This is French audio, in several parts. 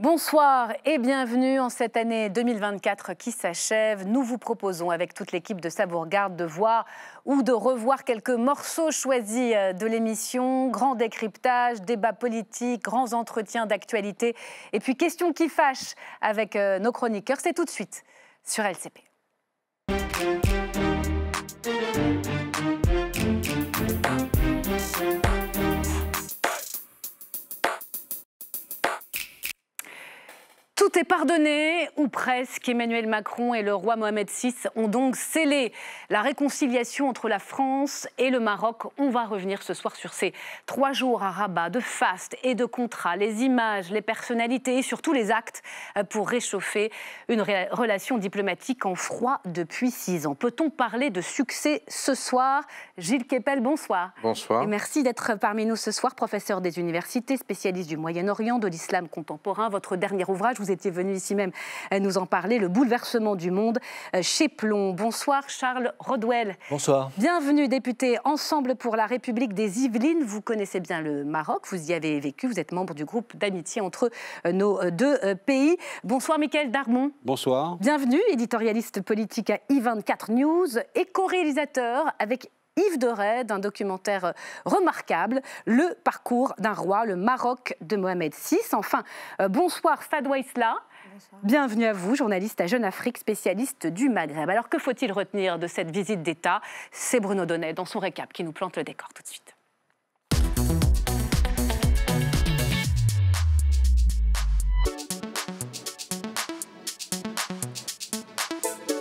Bonsoir et bienvenue en cette année 2024 qui s'achève. Nous vous proposons avec toute l'équipe de Savourgarde de voir ou de revoir quelques morceaux choisis de l'émission. Grand décryptage, débats politiques, grands entretiens d'actualité et puis questions qui fâchent avec nos chroniqueurs. C'est tout de suite sur LCP. Tout est pardonné, ou presque. Emmanuel Macron et le roi Mohamed VI ont donc scellé la réconciliation entre la France et le Maroc. On va revenir ce soir sur ces 3 jours à Rabat de faste et de contrat, les images, les personnalités et surtout les actes pour réchauffer une relation diplomatique en froid depuis 6 ans. Peut-on parler de succès ce soir? Gilles Kepel, bonsoir. Bonsoir. Et merci d'être parmi nous ce soir, professeur des universités, spécialiste du Moyen-Orient, de l'islam contemporain. Votre dernier ouvrage, vous étiez venu ici même nous en parler, Le bouleversement du monde chez Plomb. Bonsoir Charles Rodwell. Bonsoir. Bienvenue député Ensemble pour la République des Yvelines. Vous connaissez bien le Maroc, vous y avez vécu, vous êtes membre du groupe d'amitié entre nos deux pays. Bonsoir Mickaël Darmon. Bonsoir. Bienvenue, éditorialiste politique à I24 News et co-réalisateur avec Yves Deray, d'un documentaire remarquable, Le parcours d'un roi, le Maroc de Mohamed VI. Enfin, bonsoir Fadwa Isla. Bonsoir. Bienvenue à vous, journaliste à Jeune Afrique, spécialiste du Maghreb. Alors que faut-il retenir de cette visite d'État? C'est Bruno Donnet dans son récap qui nous plante le décor tout de suite.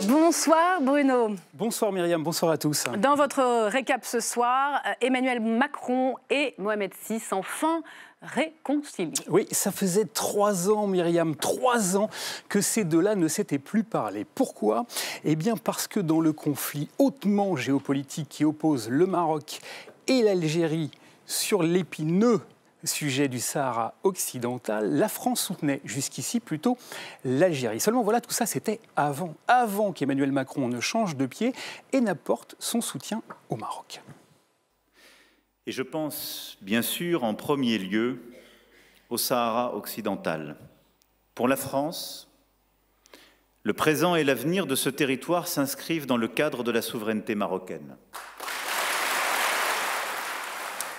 Bonsoir Bruno. Bonsoir Myriam, bonsoir à tous. Dans votre récap ce soir, Emmanuel Macron et Mohamed VI enfin réconciliés. Oui, ça faisait 3 ans Myriam, 3 ans que ces deux-là ne s'étaient plus parlé. Pourquoi? Eh bien parce que dans le conflit hautement géopolitique qui oppose le Maroc et l'Algérie sur l'épineux sujet du Sahara occidental, la France soutenait jusqu'ici plutôt l'Algérie. Seulement voilà, tout ça c'était avant qu'Emmanuel Macron ne change de pied et n'apporte son soutien au Maroc. Et je pense bien sûr en premier lieu au Sahara occidental. Pour la France, le présent et l'avenir de ce territoire s'inscrivent dans le cadre de la souveraineté marocaine.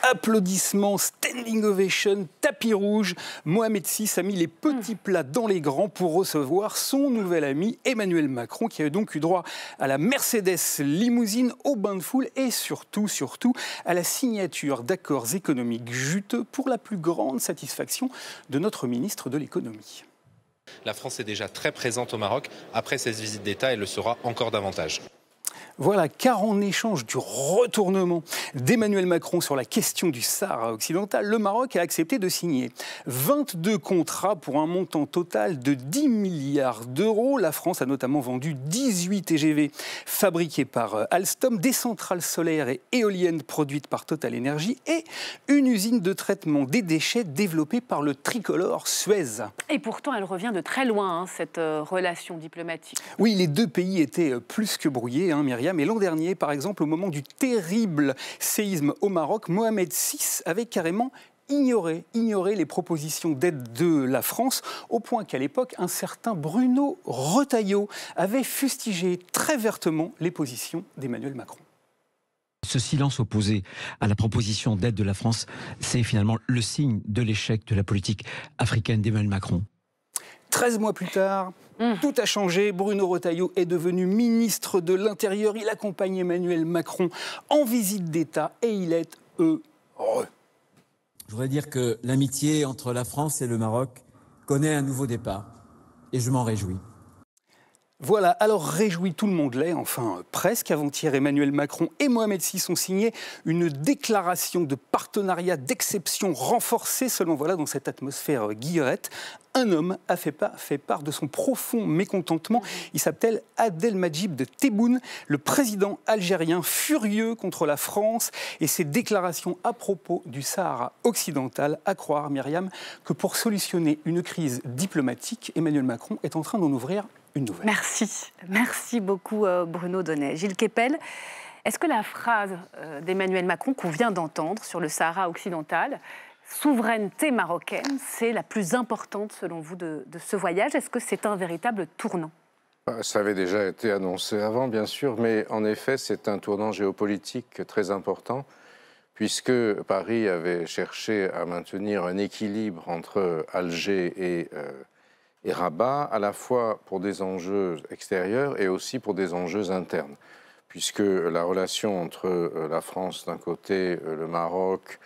Applaudissements, standing ovation, tapis rouge. Mohamed VI a mis les petits plats dans les grands pour recevoir son nouvel ami Emmanuel Macron, qui a donc eu droit à la Mercedes limousine, au bain de foule et surtout à la signature d'accords économiques juteux pour la plus grande satisfaction de notre ministre de l'économie. La France est déjà très présente au Maroc. Après cette visite d'État, elle le sera encore davantage. Voilà, car en échange du retournement d'Emmanuel Macron sur la question du Sahara occidental, le Maroc a accepté de signer 22 contrats pour un montant total de 10 milliards d'euros. La France a notamment vendu 18 TGV fabriqués par Alstom, des centrales solaires et éoliennes produites par Total Energy et une usine de traitement des déchets développée par le tricolore Suez. Et pourtant, elle revient de très loin, cette relation diplomatique. Oui, les deux pays étaient plus que brouillés, Myriam. Mais l'an dernier, par exemple, au moment du terrible séisme au Maroc, Mohamed VI avait carrément ignoré les propositions d'aide de la France, au point qu'à l'époque, un certain Bruno Retailleau avait fustigé très vertement les positions d'Emmanuel Macron. Ce silence opposé à la proposition d'aide de la France, c'est finalement le signe de l'échec de la politique africaine d'Emmanuel Macron. 13 mois plus tard, tout a changé. Bruno Retailleau est devenu ministre de l'Intérieur. Il accompagne Emmanuel Macron en visite d'État et il est heureux. Je voudrais dire que l'amitié entre la France et le Maroc connaît un nouveau départ et je m'en réjouis. Voilà, alors réjouis, tout le monde l'est, enfin presque. Avant-hier, Emmanuel Macron et Mohamed VI ont signé une déclaration de partenariat d'exception renforcée. Seulement voilà, dans cette atmosphère guillerette, un homme a fait part de son profond mécontentement. Il s'appelle Abdelmadjid Tebboune, le président algérien furieux contre la France et ses déclarations à propos du Sahara occidental. À croire, Myriam, que pour solutionner une crise diplomatique, Emmanuel Macron est en train d'en ouvrir une nouvelle. Merci beaucoup Bruno Donnet. Gilles Kepel, est-ce que la phrase d'Emmanuel Macron qu'on vient d'entendre sur le Sahara occidental, souveraineté marocaine, c'est la plus importante, selon vous, de ce voyage. Est-ce que c'est un véritable tournant ? Ça avait déjà été annoncé avant, bien sûr, mais en effet, c'est un tournant géopolitique très important, puisque Paris avait cherché à maintenir un équilibre entre Alger et Rabat, à la fois pour des enjeux extérieurs et aussi pour des enjeux internes, puisque la relation entre la France d'un côté, le Maroc,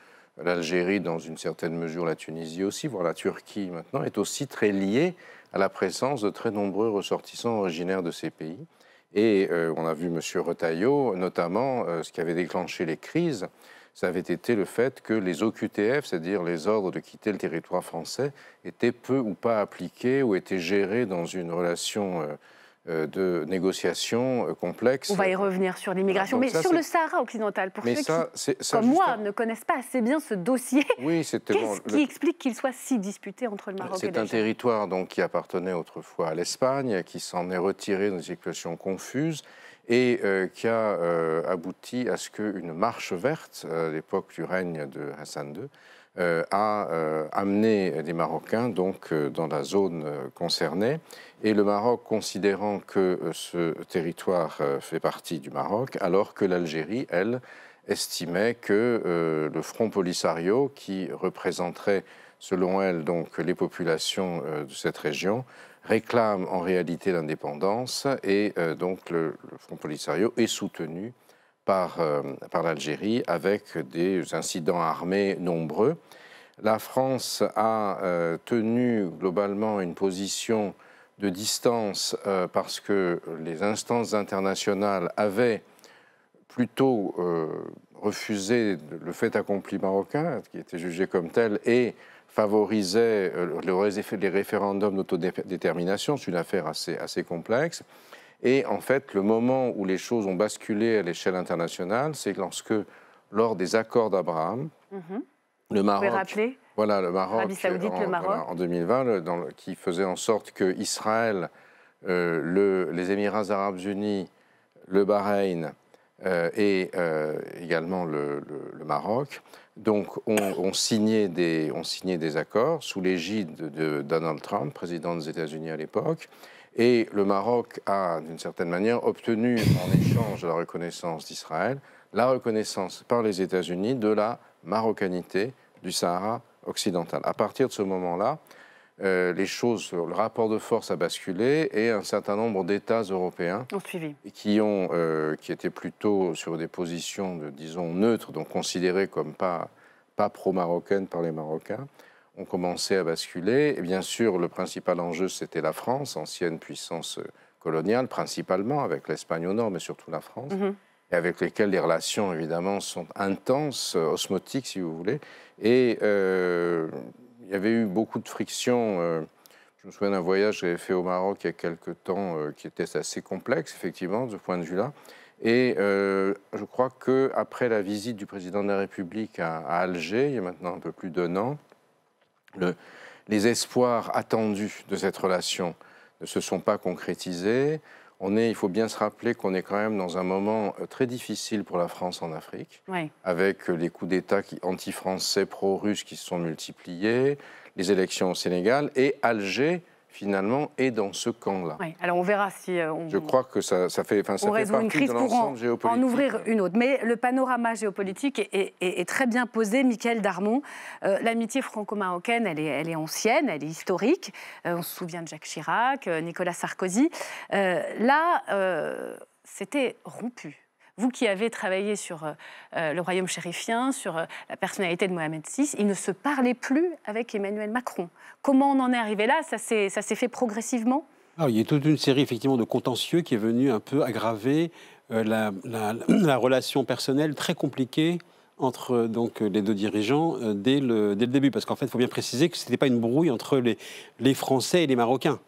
l'Algérie, dans une certaine mesure la Tunisie aussi, voire la Turquie maintenant, est aussi très liée à la présence de très nombreux ressortissants originaires de ces pays. Et on a vu M. Retailleau, notamment, ce qui avait déclenché les crises, ça avait été le fait que les OQTF, c'est-à-dire les ordres de quitter le territoire français, étaient peu ou pas appliqués ou étaient gérés dans une relation de négociation complexe. On va y revenir sur l'immigration, mais sur le Sahara occidental, pour ceux qui, comme moi, ne connaissent pas assez bien ce dossier, qu'est-ce qui explique qu'il soit si disputé entre le Maroc et l'Algérie ? C'est un territoire donc, qui appartenait autrefois à l'Espagne, qui s'en est retiré dans une situation confuse, et qui a abouti à ce qu'une marche verte, à l'époque du règne de Hassan II, a amené des Marocains donc, dans la zone concernée. Et le Maroc, considérant que ce territoire fait partie du Maroc, alors que l'Algérie, elle, estimait que le Front Polisario, qui représenterait, selon elle, donc, les populations de cette région, réclame en réalité l'indépendance, et donc le Front Polisario est soutenu par l'Algérie avec des incidents armés nombreux. La France a tenu globalement une position de distance parce que les instances internationales avaient plutôt refusé le fait accompli marocain, qui était jugé comme tel, et favorisait les référendums d'autodétermination. C'est une affaire assez complexe. Et en fait, le moment où les choses ont basculé à l'échelle internationale, c'est lorsque, lors des accords d'Abraham, le Maroc, voilà, le Maroc, en 2020, qui faisait en sorte que Israël, les Émirats arabes unis, le Bahreïn et également le Maroc, donc ont signé des accords sous l'égide de Donald Trump, président des États-Unis à l'époque. Et le Maroc a, d'une certaine manière, obtenu en échange de la reconnaissance d'Israël, la reconnaissance par les États-Unis de la marocanité du Sahara occidental. À partir de ce moment-là, le rapport de force a basculé et un certain nombre d'États européens qui étaient plutôt sur des positions, disons, neutres, donc considérées comme pas pro-marocaines par les Marocains, ont commencé à basculer. Et bien sûr, le principal enjeu, c'était la France, ancienne puissance coloniale, principalement avec l'Espagne au nord, mais surtout la France, et avec lesquelles les relations, évidemment, sont intenses, osmotiques, si vous voulez. Et il y avait eu beaucoup de frictions. Je me souviens d'un voyage que j'avais fait au Maroc il y a quelque temps, qui était assez complexe, effectivement, de ce point de vue-là. Et je crois qu'après la visite du président de la République à Alger, il y a maintenant un peu plus d'1 an, les espoirs attendus de cette relation ne se sont pas concrétisés. Il faut bien se rappeler qu'on est quand même dans un moment très difficile pour la France en Afrique, avec les coups d'État anti-français, pro-russes qui se sont multipliés, les élections au Sénégal, et Alger, finalement, est dans ce camp-là. Oui. Alors on verra si je crois que ça fait partie de l'ensemble géopolitique. En ouvrir une autre. Mais le panorama géopolitique est très bien posé. Michaël Darmon, l'amitié franco-marocaine, elle est ancienne, elle est historique. On se souvient de Jacques Chirac, Nicolas Sarkozy. Là, c'était rompu. Vous qui avez travaillé sur le royaume chérifien, sur la personnalité de Mohamed VI, il ne se parlait plus avec Emmanuel Macron. Comment on en est arrivé là ? Ça s'est fait progressivement ? Alors, il y a toute une série effectivement de contentieux qui est venue un peu aggraver la relation personnelle très compliquée entre donc, les deux dirigeants dès le début. Parce qu'en fait, il faut bien préciser que ce n'était pas une brouille entre les Français et les Marocains.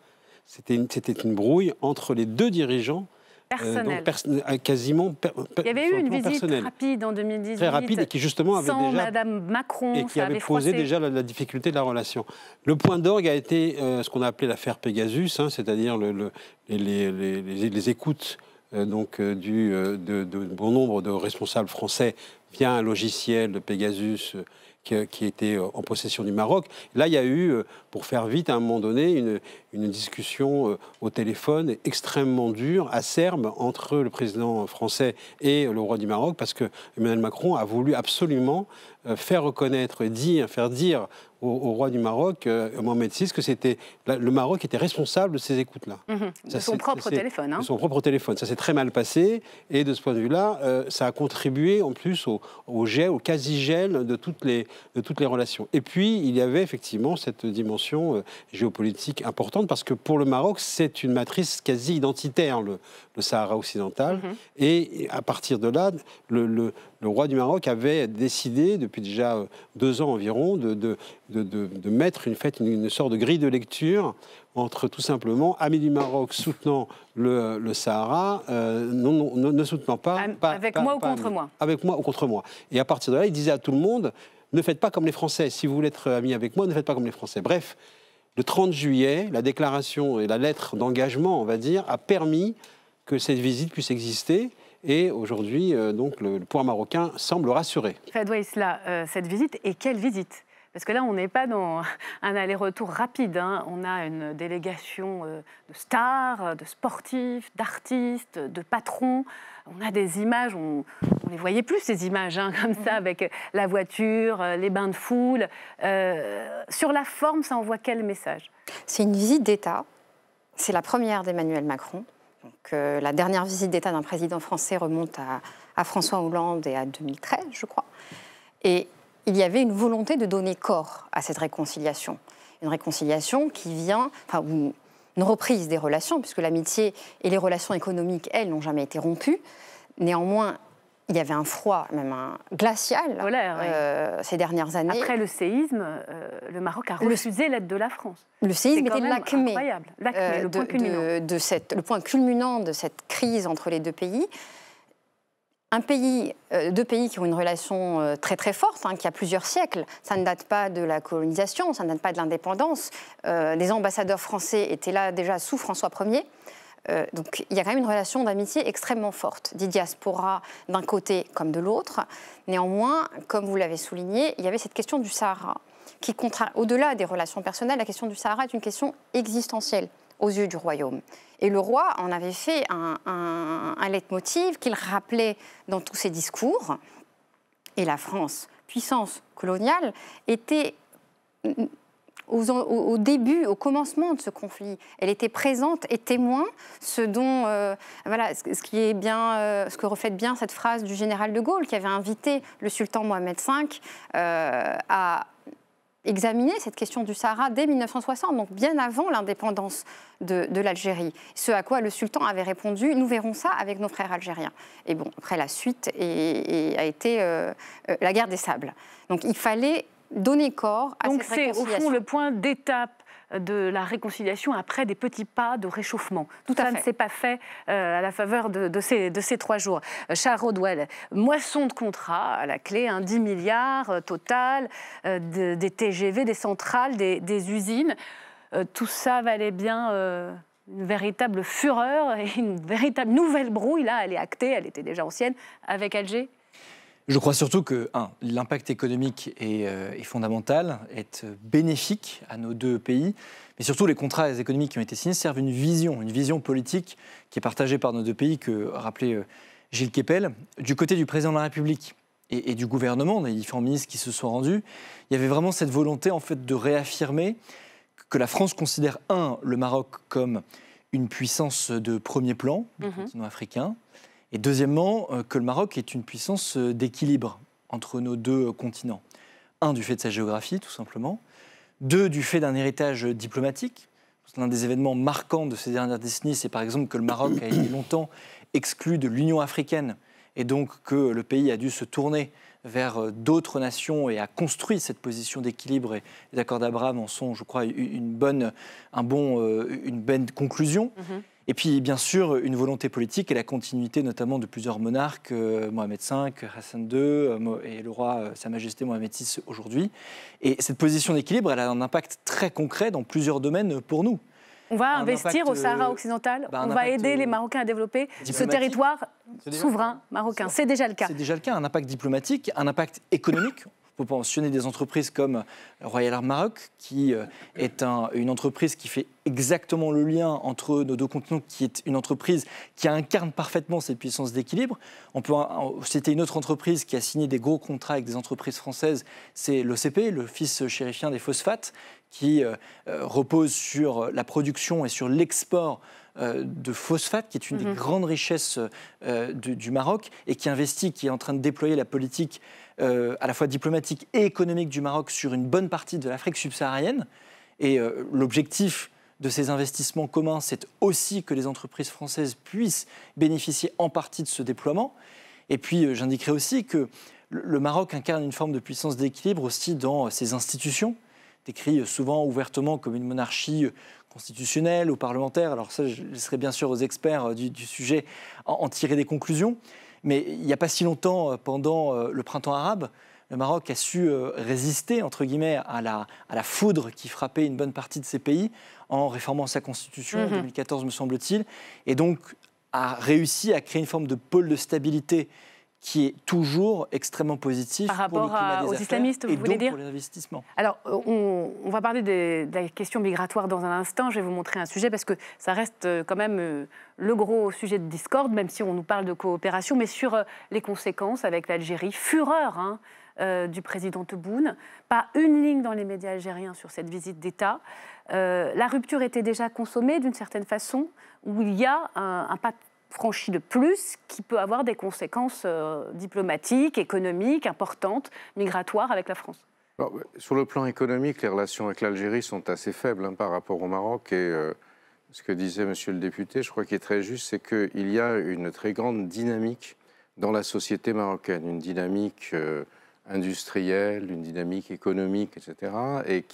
C'était une brouille entre les deux dirigeants. Personnel. Quasiment il y avait eu une visite personnel. Rapide en 2018. Très rapide et qui justement avait sans déjà Madame Macron, et qui avait posé déjà la difficulté de la relation. Le point d'orgue a été ce qu'on a appelé l'affaire Pegasus, c'est-à-dire les écoutes de bon nombre de responsables français via un logiciel Pegasus qui était en possession du Maroc. Là, il y a eu, pour faire vite, à un moment donné, une discussion au téléphone extrêmement dure, acerbe, entre le président français et le roi du Maroc, parce que Emmanuel Macron a voulu absolument faire reconnaître et faire dire au roi du Maroc, Mohamed VI, que le Maroc était responsable de ces écoutes-là. De son propre téléphone. De son propre téléphone. Ça s'est très mal passé, et de ce point de vue-là, ça a contribué en plus au gel, au quasi-gel de toutes les relations. Et puis, il y avait effectivement cette dimension géopolitique importante, parce que pour le Maroc, c'est une matrice quasi identitaire, le Sahara occidental. Et à partir de là, le roi du Maroc avait décidé, depuis déjà 2 ans environ, de mettre une sorte de grille de lecture entre tout simplement amis du Maroc soutenant le Sahara, ne soutenant pas... Avec moi ou contre moi. Avec moi ou contre moi. Et à partir de là, il disait à tout le monde, ne faites pas comme les Français. Si vous voulez être amis avec moi, ne faites pas comme les Français. Bref, le 30 juillet, la déclaration et la lettre d'engagement, on va dire, a permis que cette visite puisse exister. Et aujourd'hui, donc, le pouvoir marocain semble rassuré. Fadwa Isla, cette visite, et quelle visite? Parce que là, on n'est pas dans un aller-retour rapide. On a une délégation de stars, de sportifs, d'artistes, de patrons. On a des images, on les voyait plus, ces images, comme ça, avec la voiture, les bains de foule. Sur la forme, ça envoie quel message? C'est une visite d'État. C'est la première d'Emmanuel Macron. Donc, la dernière visite d'État d'un président français remonte à François Hollande et à 2013, je crois. Et il y avait une volonté de donner corps à cette réconciliation. Une réconciliation qui vient, une reprise des relations, puisque l'amitié et les relations économiques, elles, n'ont jamais été rompues. Néanmoins, il y avait un froid, même un glacial, ces dernières années. Après le séisme, le Maroc a refusé l'aide de la France. Le séisme était l'acmé, le point culminant de cette crise entre les deux pays. Deux pays qui ont une relation très très forte, qui a plusieurs siècles. Ça ne date pas de la colonisation, ça ne date pas de l'indépendance. Des ambassadeurs français étaient là déjà sous François Ier. Donc il y a quand même une relation d'amitié extrêmement forte, des diasporas d'un côté comme de l'autre. Néanmoins, comme vous l'avez souligné, il y avait cette question du Sahara, qui, au-delà des relations personnelles, la question du Sahara est une question existentielle aux yeux du royaume. Et le roi en avait fait un leitmotiv qu'il rappelait dans tous ses discours. Et la France, puissance coloniale, était au début, au commencement de ce conflit. Elle était présente et témoin, ce que reflète bien cette phrase du général de Gaulle, qui avait invité le sultan Mohamed V à examiner cette question du Sahara dès 1960, donc bien avant l'indépendance de l'Algérie. Ce à quoi le sultan avait répondu « Nous verrons ça avec nos frères algériens ». Et bon, après la suite a été la guerre des sables. Donc il fallait donner corps à cette réconciliation. Donc c'est au fond le point d'étape de la réconciliation après des petits pas de réchauffement. Tout ça ne s'est pas fait à la faveur de ces 3 jours. Charles Rodwell, moisson de contrats à la clé, 10 milliards total, des TGV, des centrales, des usines. Tout ça valait bien une véritable fureur et une véritable nouvelle brouille. Là, elle est actée, elle était déjà ancienne, avec Alger. Je crois surtout que, l'impact économique est fondamental, est bénéfique à nos 2 pays, mais surtout les contrats économiques qui ont été signés servent une vision politique qui est partagée par nos 2 pays, que rappelait Gilles Kepel. Du côté du président de la République et du gouvernement, des différents ministres qui se sont rendus, il y avait vraiment cette volonté en fait de réaffirmer que la France considère, le Maroc comme une puissance de premier plan du continent africain, et deuxièmement, que le Maroc est une puissance d'équilibre entre nos 2 continents. Du fait de sa géographie, tout simplement. 2, du fait d'un héritage diplomatique. L'un des événements marquants de ces dernières décennies, c'est par exemple que le Maroc a été longtemps exclu de l'Union africaine, et donc que le pays a dû se tourner vers d'autres nations et a construit cette position d'équilibre. Et les accords d'Abraham en sont, je crois, une bonne conclusion. Et puis, bien sûr, une volonté politique et la continuité notamment de plusieurs monarques, Mohamed V, Hassan II et le roi, Sa Majesté Mohamed VI aujourd'hui. Et cette position d'équilibre, elle a un impact très concret dans plusieurs domaines pour nous. On va investir au Sahara occidental, on va aider les Marocains à développer ce territoire souverain marocain. C'est déjà le cas. C'est déjà le cas, un impact diplomatique, un impact économique. On peut mentionner des entreprises comme Royal Air Maroc, qui est une entreprise qui fait exactement le lien entre nos deux continents, qui est une entreprise qui incarne parfaitement cette puissance d'équilibre. On peut citer une autre entreprise qui a signé des gros contrats avec des entreprises françaises, c'est l'OCP, l'Office chérifien des phosphates, qui repose sur la production et sur l'export de phosphate, qui est une des grandes richesses du Maroc, et qui investit, qui est en train de déployer la politique à la fois diplomatique et économique du Maroc sur une bonne partie de l'Afrique subsaharienne. Et l'objectif de ces investissements communs, c'est aussi que les entreprises françaises puissent bénéficier en partie de ce déploiement. Et puis, j'indiquerai aussi que le Maroc incarne une forme de puissance d'équilibre aussi dans ses institutions, décrit souvent ouvertement comme une monarchie constitutionnelle ou parlementaire. Alors ça, je laisserai bien sûr aux experts du sujet en tirer des conclusions. Mais il n'y a pas si longtemps, pendant le printemps arabe, le Maroc a su résister, entre guillemets, à la foudre qui frappait une bonne partie de ces pays en réformant sa constitution en 2014, me semble-t-il, et donc a réussi à créer une forme de pôle de stabilité qui est toujours extrêmement positif par rapport aux islamistes, vous voulez dire, pour les investissements. Alors, on va parler de la question migratoire dans un instant. Je vais vous montrer un sujet parce que ça reste quand même le gros sujet de discorde, même si on nous parle de coopération, mais sur les conséquences avec l'Algérie. Fureur du président Tebboune. Pas une ligne dans les médias algériens sur cette visite d'État. La rupture était déjà consommée d'une certaine façon, où il y a un pas franchi de plus qui peut avoir des conséquences diplomatiques, économiques, importantes, migratoires avec la France. Alors, sur le plan économique, les relations avec l'Algérie sont assez faibles par rapport au Maroc. Et ce que disait monsieur le député, je crois qu'il est très juste, c'est qu'il y a une très grande dynamique dans la société marocaine, une dynamique industrielle, une dynamique économique, etc. Et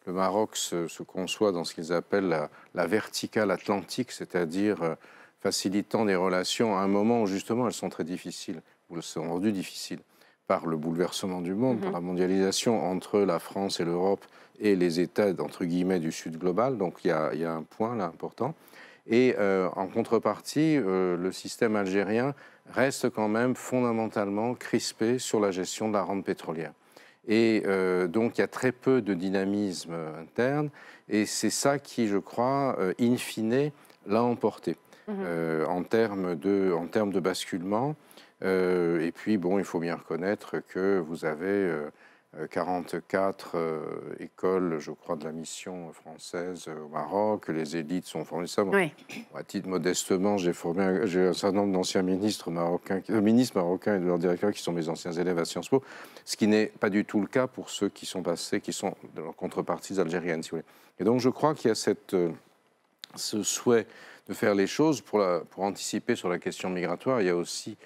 le Maroc se conçoit dans ce qu'ils appellent la verticale atlantique, c'est-à-dire facilitant des relations à un moment où justement elles sont très difficiles, ou elles sont rendues difficiles par le bouleversement du monde, par la mondialisation entre la France et l'Europe et les États, entre guillemets, du Sud global. Donc il y a un point là important. Et en contrepartie, le système algérien reste quand même fondamentalement crispé sur la gestion de la rente pétrolière. Et donc il y a très peu de dynamisme interne, et c'est ça qui, je crois, in fine, l'a emporté. En termes de basculement. Et puis, bon, il faut bien reconnaître que vous avez 44 écoles, je crois, de la mission française au Maroc, les élites sont formées. Ça, bon, à titre modestement, j'ai un certain nombre d'anciens ministres marocains et de leurs directeurs qui sont mes anciens élèves à Sciences Po, ce qui n'est pas du tout le cas pour ceux qui sont passés, qui sont de leurs contreparties algériennes, si vous voulez. Et donc, je crois qu'il y a ce souhait de faire les choses pour anticiper sur la question migratoire. Il y a aussi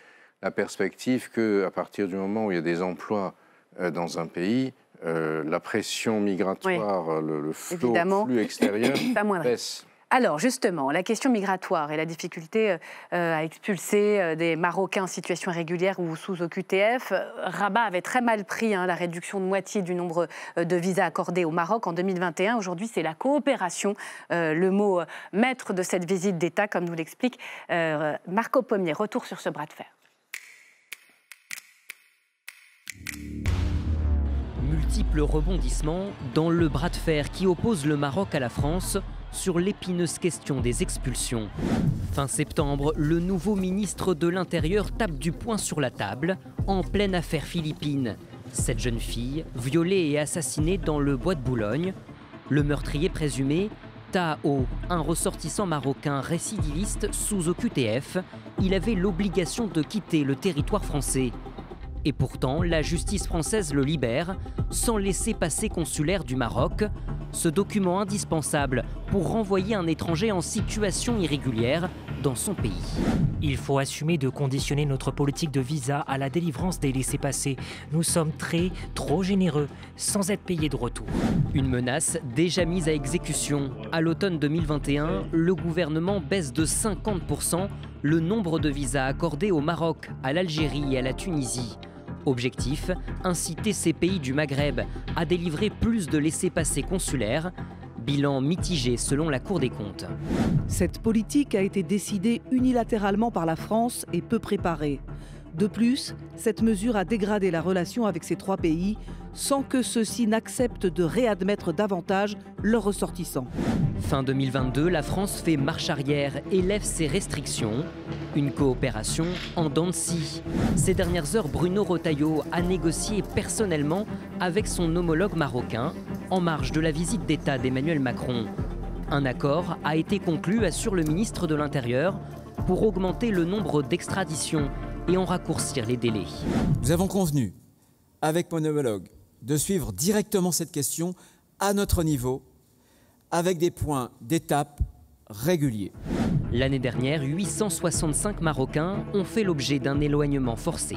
la perspective qu'à partir du moment où il y a des emplois dans un pays, la pression migratoire, le flux extérieur baisse. Alors justement, la question migratoire et la difficulté à expulser des Marocains en situation irrégulière ou sous OQTF, Rabat avait très mal pris la réduction de moitié du nombre de visas accordés au Maroc en 2021. Aujourd'hui, c'est la coopération, le mot maître de cette visite d'État, comme nous l'explique Marco Pommier. Retour sur ce bras de fer. Multiples rebondissements dans le bras de fer qui oppose le Maroc à la France sur l'épineuse question des expulsions. Fin septembre, le nouveau ministre de l'Intérieur tape du poing sur la table en pleine affaire philippine. Cette jeune fille, violée et assassinée dans le bois de Boulogne. Le meurtrier présumé, Tao, un ressortissant marocain récidiviste sous OQTF, il avait l'obligation de quitter le territoire français. Et pourtant, la justice française le libère, sans laisser-passer consulaire du Maroc, ce document indispensable pour renvoyer un étranger en situation irrégulière dans son pays. Il faut assumer de conditionner notre politique de visa à la délivrance des laissez-passer. Nous sommes trop généreux, sans être payés de retour. Une menace déjà mise à exécution. À l'automne 2021, le gouvernement baisse de 50% le nombre de visas accordés au Maroc, à l'Algérie et à la Tunisie. Objectif, inciter ces pays du Maghreb à délivrer plus de laissez-passer consulaires. Bilan mitigé selon la Cour des comptes. Cette politique a été décidée unilatéralement par la France et peu préparée. De plus, cette mesure a dégradé la relation avec ces 3 pays sans que ceux-ci n'acceptent de réadmettre davantage leurs ressortissants. Fin 2022, la France fait marche arrière et lève ses restrictions. Une coopération en dents de scie. Ces dernières heures, Bruno Retailleau a négocié personnellement avec son homologue marocain en marge de la visite d'État d'Emmanuel Macron. Un accord a été conclu, assure le ministre de l'Intérieur, pour augmenter le nombre d'extraditions et en raccourcir les délais. Nous avons convenu, avec mon homologue, de suivre directement cette question à notre niveau, avec des points d'étape réguliers. L'année dernière, 865 Marocains ont fait l'objet d'un éloignement forcé.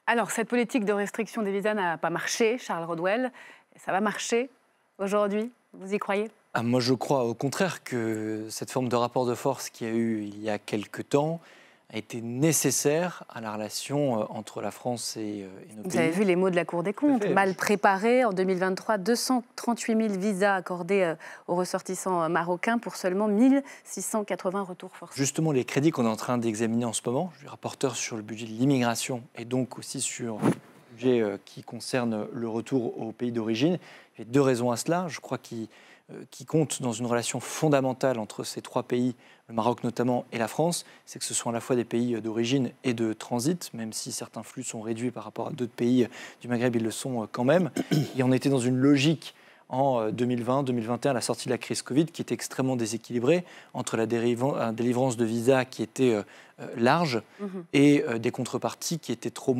Alors, cette politique de restriction des visas n'a pas marché, Charles Rodwell. Ça va marcher aujourd'hui? Vous y croyez? Moi, je crois au contraire que cette forme de rapport de force qu'il y a eu il y a quelque temps a été nécessaire à la relation entre la France et nos pays. Vous avez vu les mots de la Cour des comptes, mal préparés. En 2023, 238 000 visas accordés aux ressortissants marocains pour seulement 1680 retours forcés. Justement, les crédits qu'on est en train d'examiner en ce moment, je suis rapporteur sur le budget de l'immigration et donc aussi sur le budget qui concerne le retour au pays d'origine. Il y a 2 raisons à cela. Je crois qui compte dans une relation fondamentale entre ces 3 pays, le Maroc notamment et la France, c'est que ce sont à la fois des pays d'origine et de transit, même si certains flux sont réduits par rapport à d'autres pays du Maghreb, ils le sont quand même. Et on était dans une logique en 2020-2021, à la sortie de la crise Covid, qui était extrêmement déséquilibrée entre la délivrance de visas qui était large et des contreparties qui étaient trop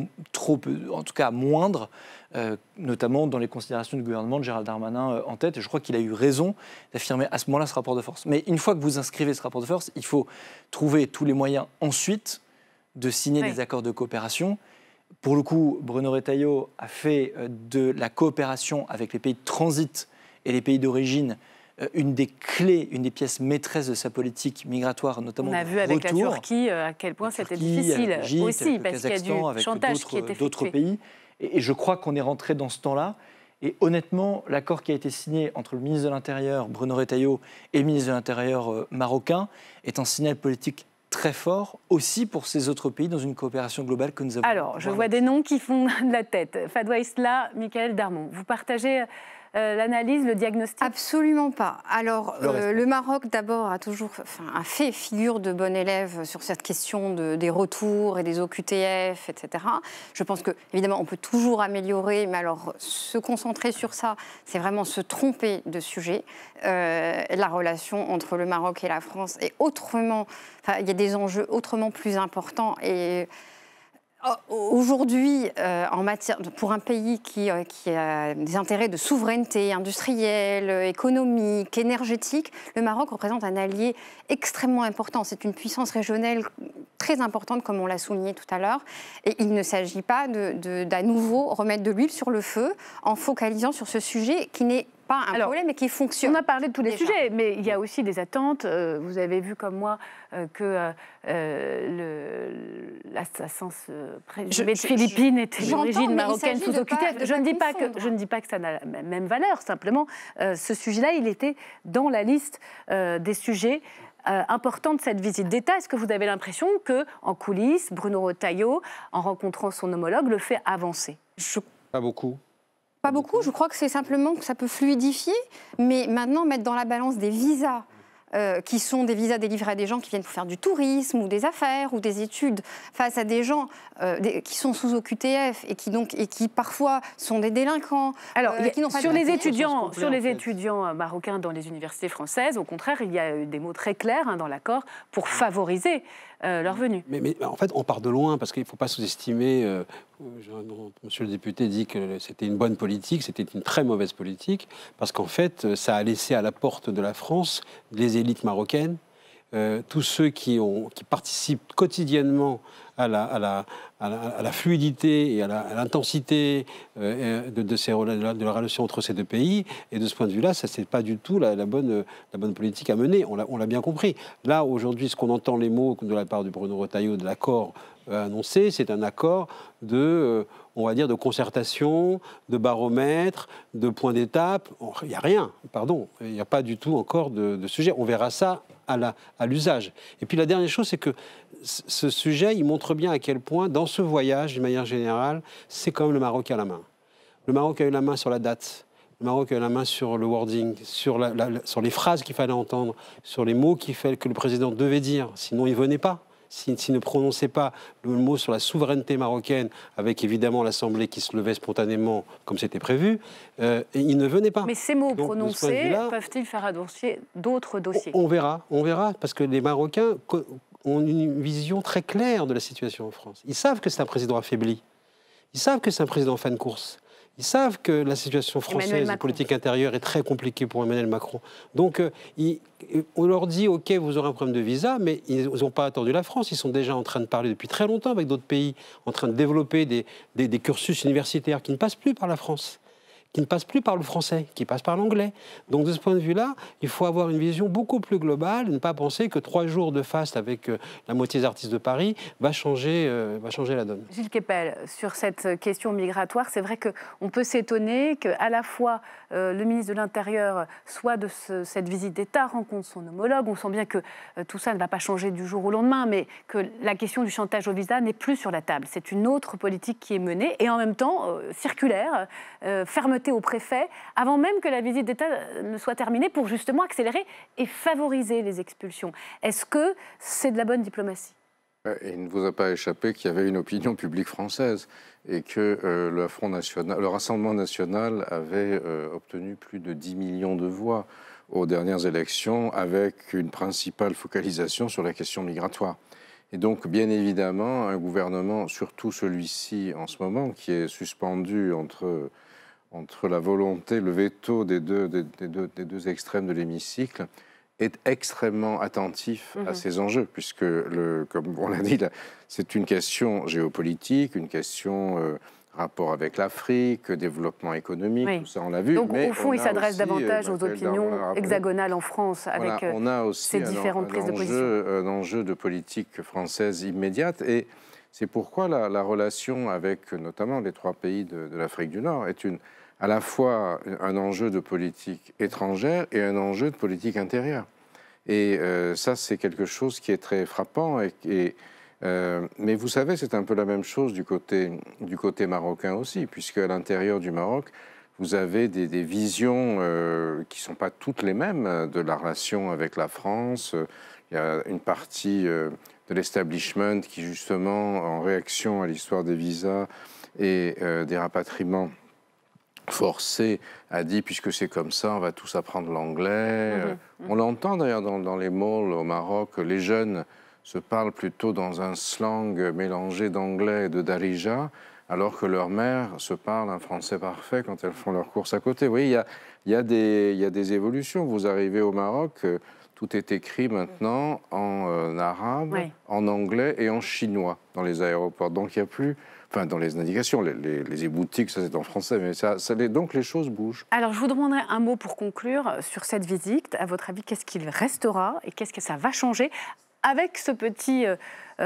en tout cas moindres, notamment dans les considérations du gouvernement de Gérald Darmanin en tête. Et je crois qu'il a eu raison d'affirmer à ce moment-là ce rapport de force. Mais une fois que vous inscrivez ce rapport de force, il faut trouver tous les moyens ensuite de signer des accords de coopération. Pour le coup, Bruno Retailleau a fait de la coopération avec les pays de transit et les pays d'origine une des clés, une des pièces maîtresses de sa politique migratoire, notamment. On a vu avec la Turquie à quel point c'était difficile aussi, parce qu'il y a du chantage qui est effectué. D'autres pays. Et je crois qu'on est rentré dans ce temps-là. Et honnêtement, l'accord qui a été signé entre le ministre de l'Intérieur, Bruno Retailleau, et le ministre de l'Intérieur marocain est un signal politique très fort aussi pour ces autres pays dans une coopération globale que nous avons. Alors, je vois des noms qui font de la tête. Fadwa Islah, Michaël Darmon, vous partagez l'analyse, le diagnostic? Absolument pas. Alors, le Maroc, d'abord, a fait figure de bon élève sur cette question des retours et des OQTF, etc. Je pense que, évidemment, on peut toujours améliorer, mais alors, se concentrer sur ça, c'est vraiment se tromper de sujet. La relation entre le Maroc et la France est autrement... il y a des enjeux autrement plus importants et... Aujourd'hui, pour un pays qui a des intérêts de souveraineté industrielle, économique, énergétique, le Maroc représente un allié extrêmement important. C'est une puissance régionale très importante, comme on l'a souligné tout à l'heure. Et il ne s'agit pas d'à nouveau remettre de l'huile sur le feu en focalisant sur ce sujet qui n'est pas un problème, mais qui fonctionne. On a parlé de tous les sujets, mais il y a aussi des attentes. Vous avez vu comme moi que l'assassin présumé de Philippines était d'origine marocaine sous OQTF. Je ne dis pas que ça n'a la même valeur. Simplement, ce sujet-là, il était dans la liste des sujets importants de cette visite d'État. Est-ce que vous avez l'impression qu'en coulisses, Bruno Retailleau, en rencontrant son homologue, le fait avancer? Pas beaucoup. Pas beaucoup, je crois que c'est simplement que ça peut fluidifier, mais maintenant mettre dans la balance des visas qui sont des visas délivrés à des gens qui viennent pour faire du tourisme ou des affaires ou des études face à des gens qui sont sous OQTF et qui parfois sont des délinquants. Alors, qui n'ont pas sur les étudiants marocains dans les universités françaises, au contraire, il y a eu des mots très clairs dans l'accord pour favoriser leur venue. Mais en fait, on part de loin parce qu'il ne faut pas sous-estimer. Monsieur le député dit que c'était une bonne politique, c'était une très mauvaise politique, parce qu'en fait, ça a laissé à la porte de la France les élites marocaines, tous ceux qui participent quotidiennement à la fluidité et à l'intensité de la relation entre ces 2 pays. Et de ce point de vue-là, ça, c'est pas du tout la bonne politique à mener. On l'a bien compris. Là, aujourd'hui, ce qu'on entend les mots de la part de Bruno Retailleau de l'accord annoncé, c'est un accord on va dire, de concertation, de baromètre, de point d'étape. Il n'y a rien, pardon. Il n'y a pas du tout encore de sujet. On verra ça à l'usage. Et puis la dernière chose, c'est que ce sujet, il montre bien à quel point, dans ce voyage, d'une manière générale, c'est quand même le Maroc à la main. Le Maroc a eu la main sur la date. Le Maroc a eu la main sur le wording, sur les phrases qu'il fallait entendre, sur les mots que le président devait dire, sinon il ne venait pas. S'il ne prononçait pas le mot sur la souveraineté marocaine, avec évidemment l'Assemblée qui se levait spontanément, comme c'était prévu, il ne venait pas. Mais ces mots prononcés peuvent-ils faire avancer d'autres dossiers? On verra, parce que les Marocains ont une vision très claire de la situation en France. Ils savent que c'est un président affaibli. Ils savent que c'est un président en fin de course. Ils savent que la situation française, la politique intérieure, est très compliquée pour Emmanuel Macron. Donc, on leur dit, OK, vous aurez un problème de visa, mais ils n'ont pas attendu la France. Ils sont déjà en train de parler depuis très longtemps avec d'autres pays, en train de développer des cursus universitaires qui ne passent plus par la France, qui ne passent plus par le français, qui passent par l'anglais. Donc, de ce point de vue-là, il faut avoir une vision beaucoup plus globale, ne pas penser que 3 jours de faste avec la moitié des artistes de Paris va changer la donne. Gilles Kepel, sur cette question migratoire, c'est vrai qu'on peut s'étonner qu'à la fois le ministre de l'Intérieur soit de cette visite d'État, rencontre son homologue. On sent bien que tout ça ne va pas changer du jour au lendemain, mais que la question du chantage au visa n'est plus sur la table. C'est une autre politique qui est menée et en même temps circulaire, fermeté au préfet, avant même que la visite d'État ne soit terminée, pour justement accélérer et favoriser les expulsions. Est-ce que c'est de la bonne diplomatie ? Il ne vous a pas échappé qu'il y avait une opinion publique française et que le Rassemblement national avait obtenu plus de 10 millions de voix aux dernières élections, avec une principale focalisation sur la question migratoire. Et donc, bien évidemment, un gouvernement, surtout celui-ci en ce moment, qui est suspendu entre la volonté, le veto des deux extrêmes de l'hémicycle, est extrêmement attentif à ces enjeux, puisque, comme on l'a dit, c'est une question géopolitique, une question rapport avec l'Afrique, développement économique, tout ça on l'a vu. Donc mais au fond, il s'adresse davantage aux opinions hexagonales en France, avec on a aussi ces différentes prises de position. Un enjeu de politique française immédiate, et c'est pourquoi la relation avec notamment les 3 pays de l'Afrique du Nord est à la fois un enjeu de politique étrangère et un enjeu de politique intérieure. Et ça, c'est quelque chose qui est très frappant. Mais vous savez, c'est un peu la même chose du côté marocain aussi, puisque à l'intérieur du Maroc, vous avez des visions qui ne sont pas toutes les mêmes de la relation avec la France. Il y a une partie de l'establishment qui, justement, en réaction à l'histoire des visas et des rapatriements forcé, a dit, puisque c'est comme ça, on va tous apprendre l'anglais. On l'entend d'ailleurs dans les malls au Maroc, les jeunes se parlent plutôt dans un slang mélangé d'anglais et de darija, alors que leurs mères se parlent un français parfait quand elles font leurs courses à côté. Vous voyez, il y a des évolutions. Vous arrivez au Maroc, tout est écrit maintenant en arabe, en anglais et en chinois dans les aéroports. Donc il n'y a plus... Enfin, dans les indications, les boutiques, ça c'est en français, mais donc les choses bougent. Alors, je vous demanderai un mot pour conclure sur cette visite. À votre avis, qu'est-ce qu'il restera et qu'est-ce que ça va changer avec ce petit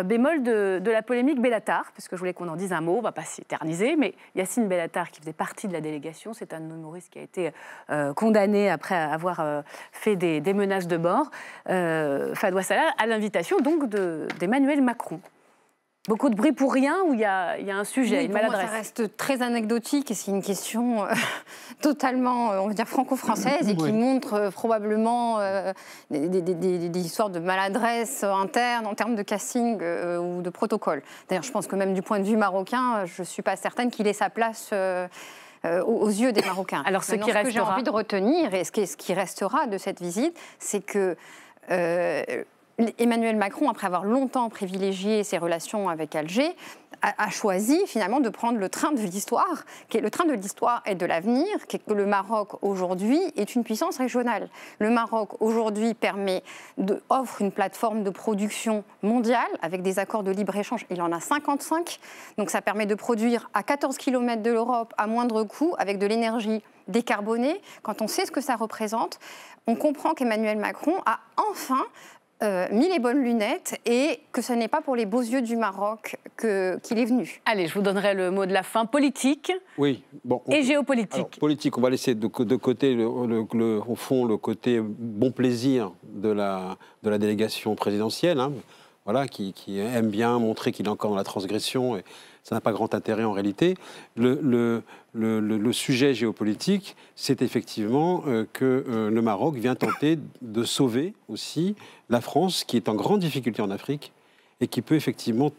bémol de la polémique Bellatar, parce que je voulais qu'on en dise un mot, on ne va pas s'éterniser, mais Yacine Bellatar, qui faisait partie de la délégation, c'est un humoristes qui a été condamné après avoir fait des menaces de mort. Fadwa Salah, à l'invitation donc d'Emmanuel Macron. Beaucoup de bruit pour rien, ou il y a un sujet, une maladresse? Moi, ça reste très anecdotique et c'est une question totalement, on va dire, franco-française et qui montre probablement des histoires de maladresse interne en termes de casting ou de protocole. D'ailleurs, je pense que même du point de vue marocain, je ne suis pas certaine qu'il ait sa place aux yeux des Marocains. Alors, ce que j'ai envie de retenir et ce qui restera de cette visite, c'est que... Emmanuel Macron, après avoir longtemps privilégié ses relations avec Alger, a choisi finalement de prendre le train de l'histoire, qui est le train de l'histoire et de l'avenir, qui est que le Maroc aujourd'hui est une puissance régionale. Le Maroc aujourd'hui offre une plateforme de production mondiale avec des accords de libre-échange. Il en a 55, donc ça permet de produire à 14 km de l'Europe à moindre coût avec de l'énergie décarbonée. Quand on sait ce que ça représente, on comprend qu'Emmanuel Macron a enfin mis les bonnes lunettes et que ce n'est pas pour les beaux yeux du Maroc qu'il est venu. Allez, je vous donnerai le mot de la fin. Politique et géopolitique. Alors, politique, on va laisser de côté, au fond, le côté bon plaisir de la délégation présidentielle, hein, voilà, qui aime bien montrer qu'il est encore dans la transgression, et ça n'a pas grand intérêt en réalité. Le sujet géopolitique, c'est effectivement que le Maroc vient tenter de sauver aussi la France, qui est en grande difficulté en Afrique, et qui peut effectivement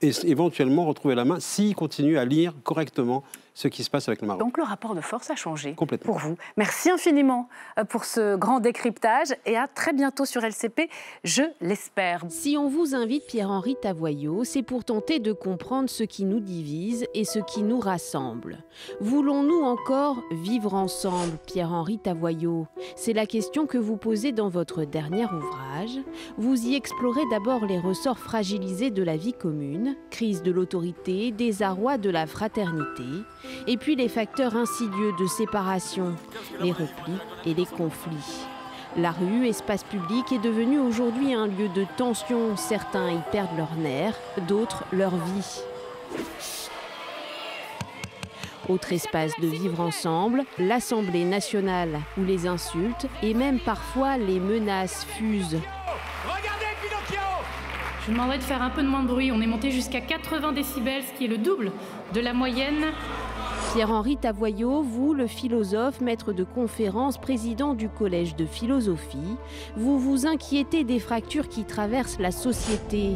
éventuellement retrouver la main s'il continue à lire correctement ce qui se passe avec le Maroc. Donc le rapport de force a changé complètement pour vous. Merci infiniment pour ce grand décryptage et à très bientôt sur LCP, je l'espère. Si on vous invite Pierre-Henri Tavoyot, c'est pour tenter de comprendre ce qui nous divise et ce qui nous rassemble. Voulons-nous encore vivre ensemble, Pierre-Henri Tavoyot? C'est la question que vous posez dans votre dernier ouvrage. Vous y explorez d'abord les ressorts fragilisés de la vie commune, crise de l'autorité, désarroi de la fraternité, et puis les facteurs insidieux de séparation, les replis et les conflits. La rue, espace public, est devenu aujourd'hui un lieu de tension. Certains y perdent leurs nerfs, d'autres leur vie. Autre espace de vivre ensemble, l'Assemblée nationale, où les insultes et même parfois les menaces fusent. Regardez Pinocchio! Je vous demanderais de faire un peu de moins de bruit. On est monté jusqu'à 80 décibels, ce qui est le double de la moyenne. Pierre-Henri Tavoyot, vous, le philosophe, maître de conférences, président du Collège de philosophie, vous vous inquiétez des fractures qui traversent la société.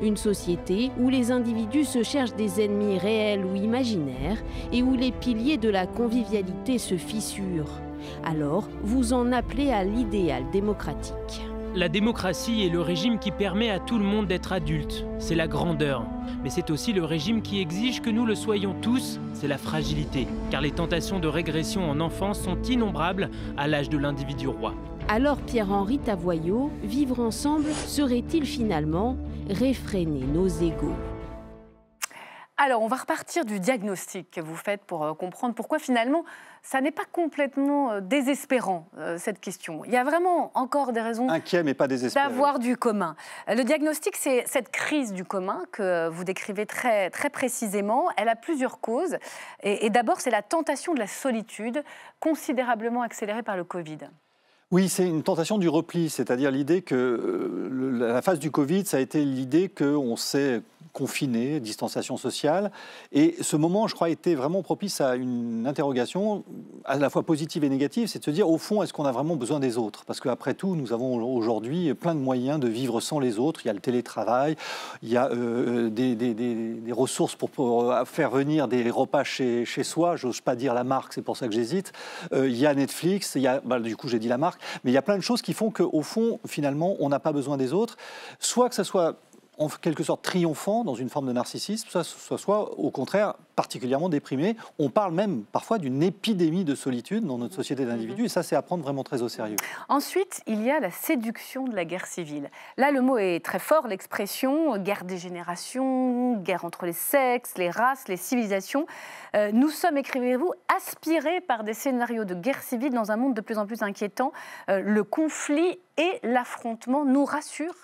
Une société où les individus se cherchent des ennemis réels ou imaginaires et où les piliers de la convivialité se fissurent. Alors, vous en appelez à l'idéal démocratique. La démocratie est le régime qui permet à tout le monde d'être adulte. C'est la grandeur. Mais c'est aussi le régime qui exige que nous le soyons tous, c'est la fragilité. Car les tentations de régression en enfance sont innombrables à l'âge de l'individu roi. Alors Pierre-Henri Tavoyot, vivre ensemble serait-il finalement réfréner nos égos? Alors, on va repartir du diagnostic que vous faites pour comprendre pourquoi finalement, ça n'est pas complètement désespérant, cette question. Il y a vraiment encore des raisons inquiets, mais pas désespérés, d'avoir du commun. Le diagnostic, c'est cette crise du commun que vous décrivez très, très précisément. Elle a plusieurs causes. Et d'abord, c'est la tentation de la solitude, considérablement accélérée par le Covid. Oui, c'est une tentation du repli, c'est-à-dire l'idée que la phase du Covid, ça a été l'idée qu'on s'est confiné, distanciation sociale. Et ce moment, je crois, était vraiment propice à une interrogation à la fois positive et négative, c'est de se dire, au fond, est-ce qu'on a vraiment besoin des autres? Parce qu'après tout, nous avons aujourd'hui plein de moyens de vivre sans les autres. Il y a le télétravail, il y a des ressources pour faire venir des repas chez soi. J'ose pas dire la marque, c'est pour ça que j'hésite. Il y a Netflix, il y a, du coup, j'ai dit la marque. Mais il y a plein de choses qui font qu'au fond, finalement, on n'a pas besoin des autres. Soit que ça soit en quelque sorte triomphant dans une forme de narcissisme, soit au contraire particulièrement déprimé. On parle même parfois d'une épidémie de solitude dans notre société d'individus, et ça, c'est à prendre vraiment très au sérieux. Ensuite, il y a la séduction de la guerre civile. Là, le mot est très fort, l'expression guerre des générations, guerre entre les sexes, les races, les civilisations. Nous sommes, écrivez-vous, aspirés par des scénarios de guerre civile dans un monde de plus en plus inquiétant. Le conflit et l'affrontement nous rassurent?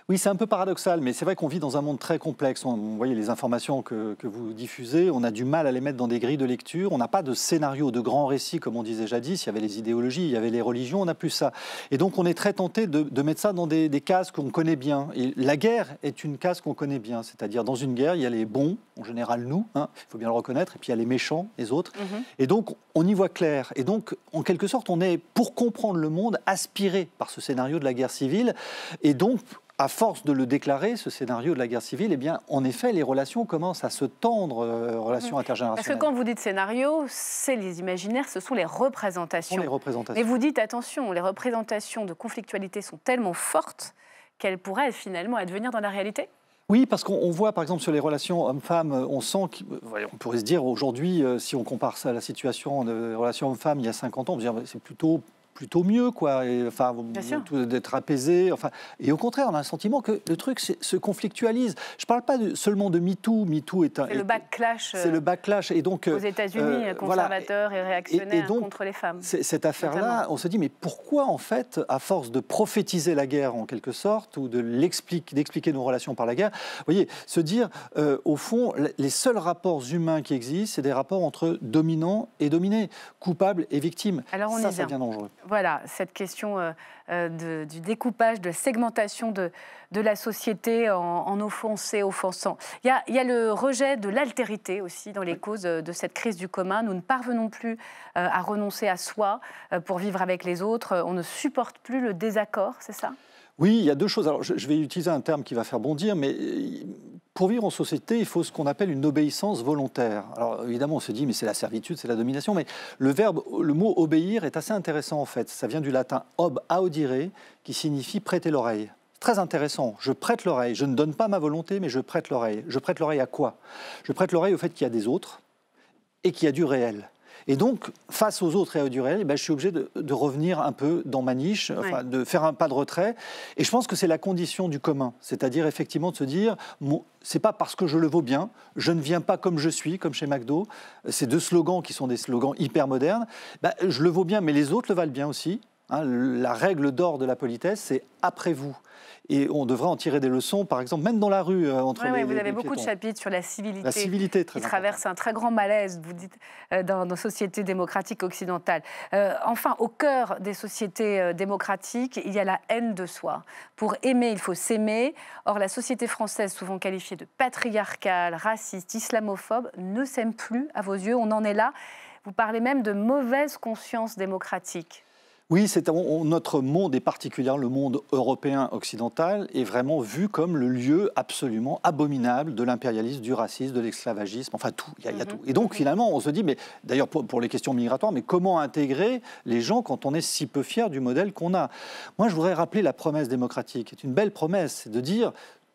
Oui, c'est un peu paradoxal, mais c'est vrai qu'on vit dans un monde très complexe. Vous voyez les informations que vous diffusez, on a du mal à les mettre dans des grilles de lecture. On n'a pas de scénario, de grands récits, comme on disait jadis. Il y avait les idéologies, il y avait les religions, on n'a plus ça. Et donc, on est très tenté de mettre ça dans des cases qu'on connaît bien. Et la guerre est une case qu'on connaît bien. C'est-à-dire, dans une guerre, il y a les bons, en général nous, il faut bien le reconnaître, et puis il y a les méchants, les autres. Et donc, on y voit clair. Et donc, en quelque sorte, on est, pour comprendre le monde, aspiré par ce scénario de la guerre civile. Et donc, à force de le déclarer, ce scénario de la guerre civile, eh bien, en effet, les relations commencent à se tendre, relations intergénérationnelles. Parce que quand vous dites scénario, c'est les imaginaires, ce sont les représentations. Ce sont les représentations. Mais vous dites, attention, les représentations de conflictualité sont tellement fortes qu'elles pourraient finalement advenir dans la réalité? Oui, parce qu'on voit, par exemple, sur les relations hommes-femmes, on sent qu'on pourrait se dire, aujourd'hui, si on compare ça à la situation de relations hommes-femmes il y a 50 ans, on peut dire c'est plutôt mieux, quoi, enfin, d'être apaisé. Enfin, et au contraire, on a un sentiment que le truc se conflictualise. Je ne parle pas seulement de MeToo. MeToo est le backlash. C'est le backlash. Et donc, aux États-Unis, conservateurs et réactionnaires donc, contre les femmes. Cette affaire-là, on se dit, mais pourquoi, en fait, à force de prophétiser la guerre, en quelque sorte, ou d'expliquer nos relations par la guerre, vous voyez, se dire, au fond, les seuls rapports humains qui existent, c'est des rapports entre dominants et dominés, coupables et victimes. Alors, ça devient dangereux. Voilà, cette question du découpage, de la segmentation de la société en offensés, offensants. Il y a le rejet de l'altérité aussi dans les causes de cette crise du commun. Nous ne parvenons plus à renoncer à soi pour vivre avec les autres. On ne supporte plus le désaccord, c'est ça ? Oui, il y a deux choses. Alors, je vais utiliser un terme qui va faire bondir, mais pour vivre en société, il faut ce qu'on appelle une obéissance volontaire. Alors, évidemment, on se dit, mais c'est la servitude, c'est la domination, mais le mot obéir est assez intéressant, en fait. Ça vient du latin ob audire, qui signifie prêter l'oreille. Très intéressant. Je prête l'oreille. Je ne donne pas ma volonté, mais je prête l'oreille. Je prête l'oreille à quoi? Je prête l'oreille au fait qu'il y a des autres et qu'il y a du réel. Et donc, face aux autres et au du réel, je suis obligé de revenir un peu dans ma niche, enfin, de faire un pas de retrait. Et je pense que c'est la condition du commun. C'est-à-dire, effectivement, de se dire, c'est pas parce que je le vaux bien, je ne viens pas comme je suis, comme chez McDo. Ces deux slogans qui sont des slogans hyper modernes. Je le vaux bien, mais les autres le valent bien aussi. Hein, la règle d'or de la politesse, c'est après vous. Et on devrait en tirer des leçons, par exemple, même dans la rue, entre les vous avez les beaucoup de piétons. chapitres sur la civilité. La civilité, très qui traverse un très grand malaise, vous dites, dans nos sociétés démocratiques occidentales. Enfin, au cœur des sociétés démocratiques, il y a la haine de soi. Pour aimer, il faut s'aimer. Or, la société française, souvent qualifiée de patriarcale, raciste, islamophobe, ne s'aime plus à vos yeux. On en est là. Vous parlez même de mauvaise conscience démocratique. Oui, notre monde, et particulièrement le monde européen occidental, est vraiment vu comme le lieu absolument abominable de l'impérialisme, du racisme, de l'esclavagisme, enfin tout, il y a tout. Et donc finalement, on se dit, mais d'ailleurs pour les questions migratoires, mais comment intégrer les gens quand on est si peu fier du modèle qu'on a? Moi, je voudrais rappeler la promesse démocratique, c'est une belle promesse, c'est de dire...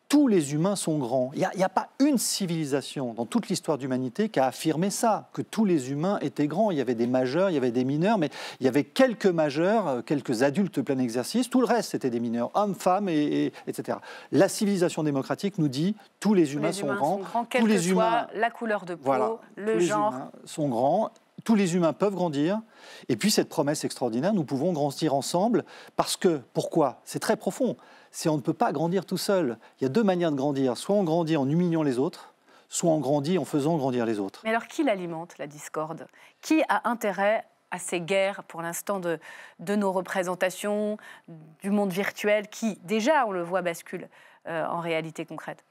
Tous les humains sont grands. Il n'y a pas une civilisation dans toute l'histoire d'humanité qui a affirmé ça, que tous les humains étaient grands. Il y avait des majeurs, il y avait des mineurs, mais il y avait quelques majeurs, quelques adultes de plein exercice. Tout le reste, c'était des mineurs, hommes, femmes, etc. La civilisation démocratique nous dit tous les humains sont grands. Quelle que soit la couleur de peau, le genre. Les humains sont grands. Tous les humains peuvent grandir. Et puis cette promesse extraordinaire, nous pouvons grandir ensemble. Parce que, pourquoi? C'est très profond. C'est on ne peut pas grandir tout seul. Il y a deux manières de grandir. Soit on grandit en humiliant les autres, soit on grandit en faisant grandir les autres. Mais alors, qui l'alimente, la discorde? Qui a intérêt à ces guerres, pour l'instant, de nos représentations, du monde virtuel, qui, déjà, on le voit, bascule en réalité concrète?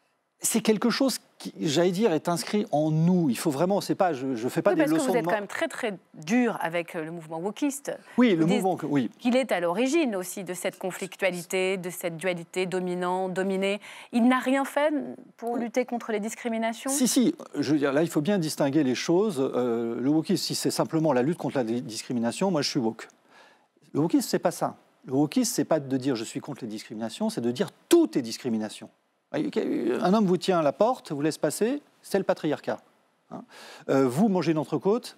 C'est quelque chose qui, j'allais dire, est inscrit en nous. Il faut vraiment, c'est pas, je fais pas des leçons. Parce que vous êtes quand même très très dur avec le mouvement wokiste. Oui, le mouvement, oui. Qu'il est à l'origine aussi de cette conflictualité, de cette dualité dominant-dominé. Il n'a rien fait pour lutter contre les discriminations? Si, je veux dire, là, il faut bien distinguer les choses. Le wokisme, si c'est simplement la lutte contre la discrimination, moi, je suis woke. Le wokisme, c'est pas ça. Le wokisme, c'est pas de dire je suis contre les discriminations, c'est de dire tout est discrimination. Un homme vous tient à la porte, vous laisse passer, c'est le patriarcat. Vous mangez une entrecôte,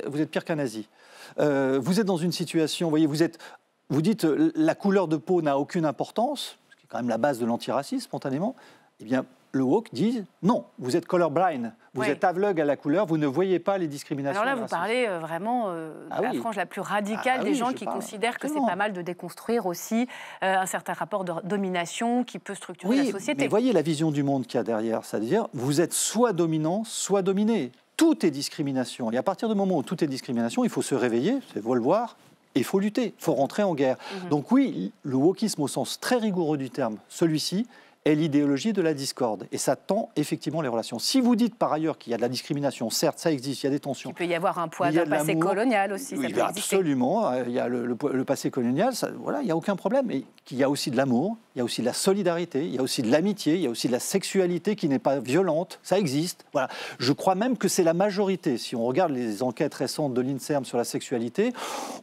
vous êtes pire qu'un nazi. Vous êtes dans une situation, vous dites la couleur de peau n'a aucune importance, ce qui est quand même la base de l'antiracisme spontanément. Eh bien, le woke dit non, vous êtes colorblind, vous êtes aveugle à la couleur, vous ne voyez pas les discriminations. Alors là, vous parlez vraiment de la frange la plus radicale des gens qui considèrent que c'est pas mal de déconstruire aussi un certain rapport de domination qui peut structurer la société. Mais voyez la vision du monde qu'il y a derrière, c'est-à-dire vous êtes soit dominant, soit dominé. Tout est discrimination. Et à partir du moment où tout est discrimination, il faut se réveiller, il faut le voir, et il faut lutter, il faut rentrer en guerre. Donc oui, le wokisme au sens très rigoureux du terme, celui-ci, est l'idéologie de la discorde. Et ça tend effectivement les relations. Si vous dites par ailleurs qu'il y a de la discrimination, certes, ça existe, il y a des tensions. Il peut y avoir un poids d'un passé colonial aussi. Oui, absolument. Il y a le passé colonial, il n'y a aucun problème. Mais il y a aussi de l'amour, il y a aussi de la solidarité, il y a aussi de l'amitié, il y a aussi de la sexualité qui n'est pas violente. Ça existe. Voilà. Je crois même que c'est la majorité. Si on regarde les enquêtes récentes de l'INSERM sur la sexualité,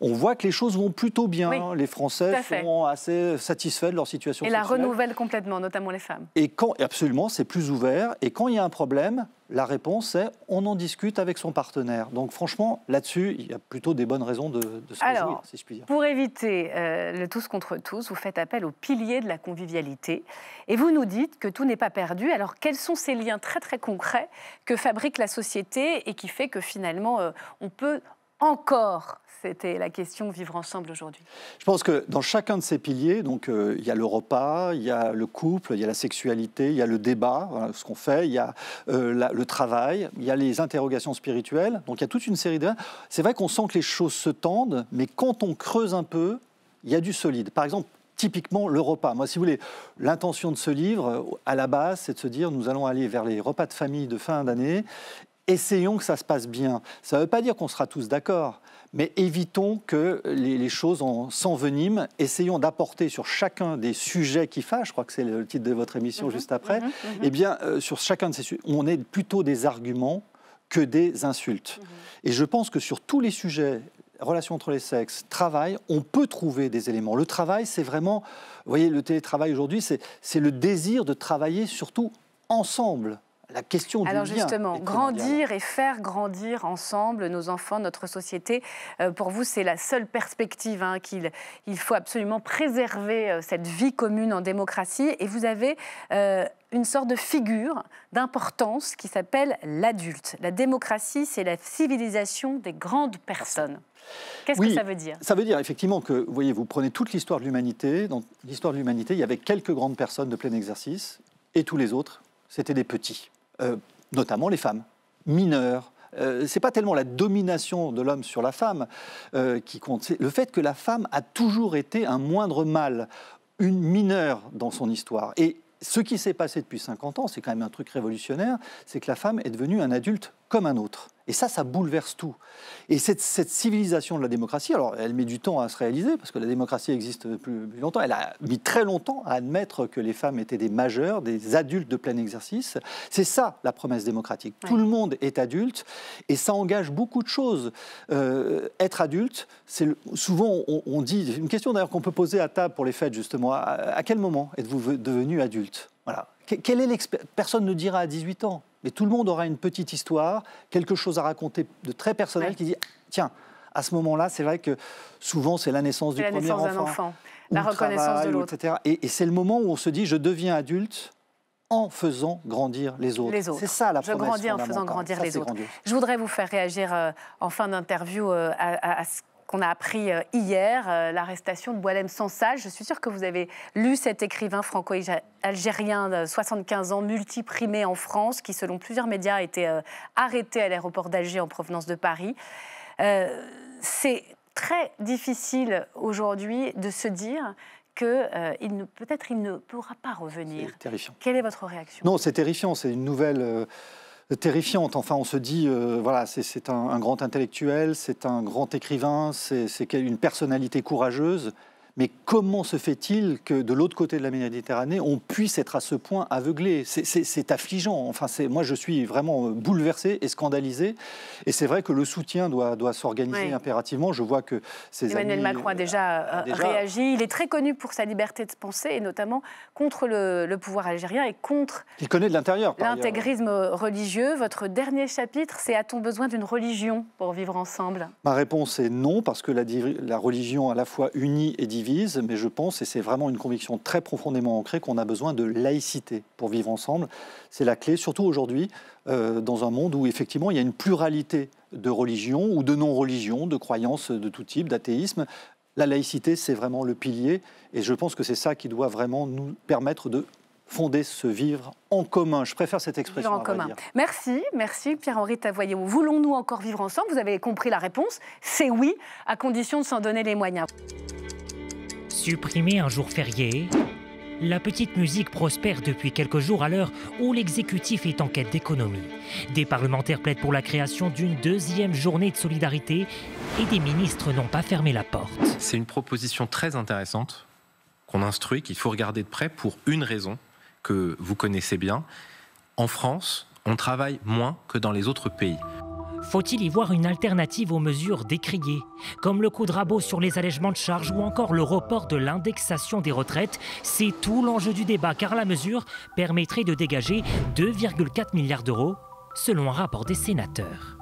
on voit que les choses vont plutôt bien. Oui, les Français sont assez satisfaits de leur situation sexuelle. Et la renouvellent complètement, notamment les femmes. Et absolument, c'est plus ouvert. Et quand il y a un problème, la réponse est on en discute avec son partenaire. Donc franchement, là-dessus, il y a plutôt des bonnes raisons de se réjouir, si je puis dire. Pour éviter le tous contre tous, vous faites appel aux piliers de la convivialité. Et vous nous dites que tout n'est pas perdu. Alors quels sont ces liens très très concrets que fabrique la société et qui fait que finalement on peut encore? C'était la question vivre ensemble aujourd'hui. Je pense que dans chacun de ces piliers, donc il y a le repas, il y a le couple, il y a la sexualité, il y a le débat, voilà, ce qu'on fait, il y a le travail, il y a les interrogations spirituelles. Donc il y a toute une série de... C'est vrai qu'on sent que les choses se tendent, mais quand on creuse un peu, il y a du solide. Par exemple, typiquement le repas. Moi, si vous voulez, l'intention de ce livre, à la base, c'est de se dire nous allons aller vers les repas de famille de fin d'année. Essayons que ça se passe bien. Ça ne veut pas dire qu'on sera tous d'accord, mais évitons que les choses s'enveniment. Essayons d'apporter sur chacun des sujets qui fâchent, je crois que c'est le titre de votre émission juste après, eh bien, sur chacun de ces sujets, on est plutôt des arguments que des insultes. Et je pense que sur tous les sujets, relations entre les sexes, travail, on peut trouver des éléments. Le travail, c'est vraiment, vous voyez, le télétravail aujourd'hui, c'est le désir de travailler surtout ensemble. La question du Alors lien justement, grandir et faire grandir ensemble nos enfants, notre société, pour vous, c'est la seule perspective qu'il faut absolument préserver cette vie commune en démocratie. Et vous avez une sorte de figure d'importance qui s'appelle l'adulte. La démocratie, c'est la civilisation des grandes personnes. Qu'est-ce que ça veut dire? Ça veut dire effectivement que, vous voyez, vous prenez toute l'histoire de l'humanité. Dans l'histoire de l'humanité, il y avait quelques grandes personnes de plein exercice et tous les autres, c'était des petits. Notamment les femmes, mineures. C'est pas tellement la domination de l'homme sur la femme qui compte, c'est le fait que la femme a toujours été un moindre mal, une mineure dans son histoire. Et ce qui s'est passé depuis 50 ans, c'est quand même un truc révolutionnaire, c'est que la femme est devenue un adulte comme un autre. Et ça bouleverse tout. Et cette civilisation de la démocratie, alors elle met du temps à se réaliser, parce que la démocratie existe plus longtemps. Elle a mis très longtemps à admettre que les femmes étaient des majeurs, des adultes de plein exercice. C'est ça, la promesse démocratique. Ouais. Tout le monde est adulte, et ça engage beaucoup de choses. Être adulte, souvent on dit, une question d'ailleurs qu'on peut poser à table pour les fêtes, justement, à quel moment êtes-vous devenu adulte? Voilà. Quelle est Personne ne dira à 18 ans. Mais tout le monde aura une petite histoire, quelque chose à raconter de très personnel qui dit « Tiens, à ce moment-là, c'est vrai que souvent, c'est la naissance du premier enfant. La reconnaissance de l'autre. Etc. Et c'est le moment où on se dit « Je deviens adulte en faisant grandir les autres. » C'est ça la promesse. Je grandis en faisant grandir les autres. Je voudrais vous faire réagir en fin d'interview à ce qu'on a appris hier, l'arrestation de Boualem Sansal. Je suis sûre que vous avez lu cet écrivain franco-algérien de 75 ans, multiprimé en France, qui, selon plusieurs médias, a été arrêté à l'aéroport d'Alger en provenance de Paris. C'est très difficile aujourd'hui de se dire que peut-être il ne pourra pas revenir. C'est terrifiant. Quelle est votre réaction? Non, c'est terrifiant, c'est une nouvelle... terrifiante. Enfin, on se dit, voilà, c'est un grand intellectuel, c'est un grand écrivain, c'est une personnalité courageuse. Mais comment se fait-il que de l'autre côté de la Méditerranée, on puisse être à ce point aveuglé? C'est affligeant. Enfin, moi, je suis vraiment bouleversé et scandalisé. Et c'est vrai que le soutien doit s'organiser impérativement. Je vois que Emmanuel Macron a déjà réagi. Il est très connu pour sa liberté de penser, et notamment contre le pouvoir algérien et contre il connaît de l'intérieur, l'intégrisme religieux. Votre dernier chapitre, c'est « A-t-on besoin d'une religion pour vivre ensemble ?» Ma réponse est non, parce que la religion à la fois unit et divise. Mais je pense, et c'est vraiment une conviction très profondément ancrée, qu'on a besoin de laïcité pour vivre ensemble. C'est la clé, surtout aujourd'hui, dans un monde où effectivement il y a une pluralité de religions ou de non-religions, de croyances de tout type, d'athéisme. La laïcité, c'est vraiment le pilier, et je pense que c'est ça qui doit vraiment nous permettre de fonder ce vivre en commun. Je préfère cette expression. Vivre en commun. Merci Pierre-Henri Tavoyot. Voulons-nous encore vivre ensemble? Vous avez compris la réponse, c'est oui, à condition de s'en donner les moyens. Supprimer un jour férié, la petite musique prospère depuis quelques jours à l'heure où l'exécutif est en quête d'économie. Des parlementaires plaident pour la création d'une deuxième journée de solidarité et des ministres n'ont pas fermé la porte. C'est une proposition très intéressante qu'on instruit, qu'il faut regarder de près pour une raison que vous connaissez bien. En France, on travaille moins que dans les autres pays. Faut-il y voir une alternative aux mesures décriées, comme le coup de rabot sur les allègements de charges ou encore le report de l'indexation des retraites? C'est tout l'enjeu du débat, car la mesure permettrait de dégager 2,4 milliards d'euros, selon un rapport des sénateurs.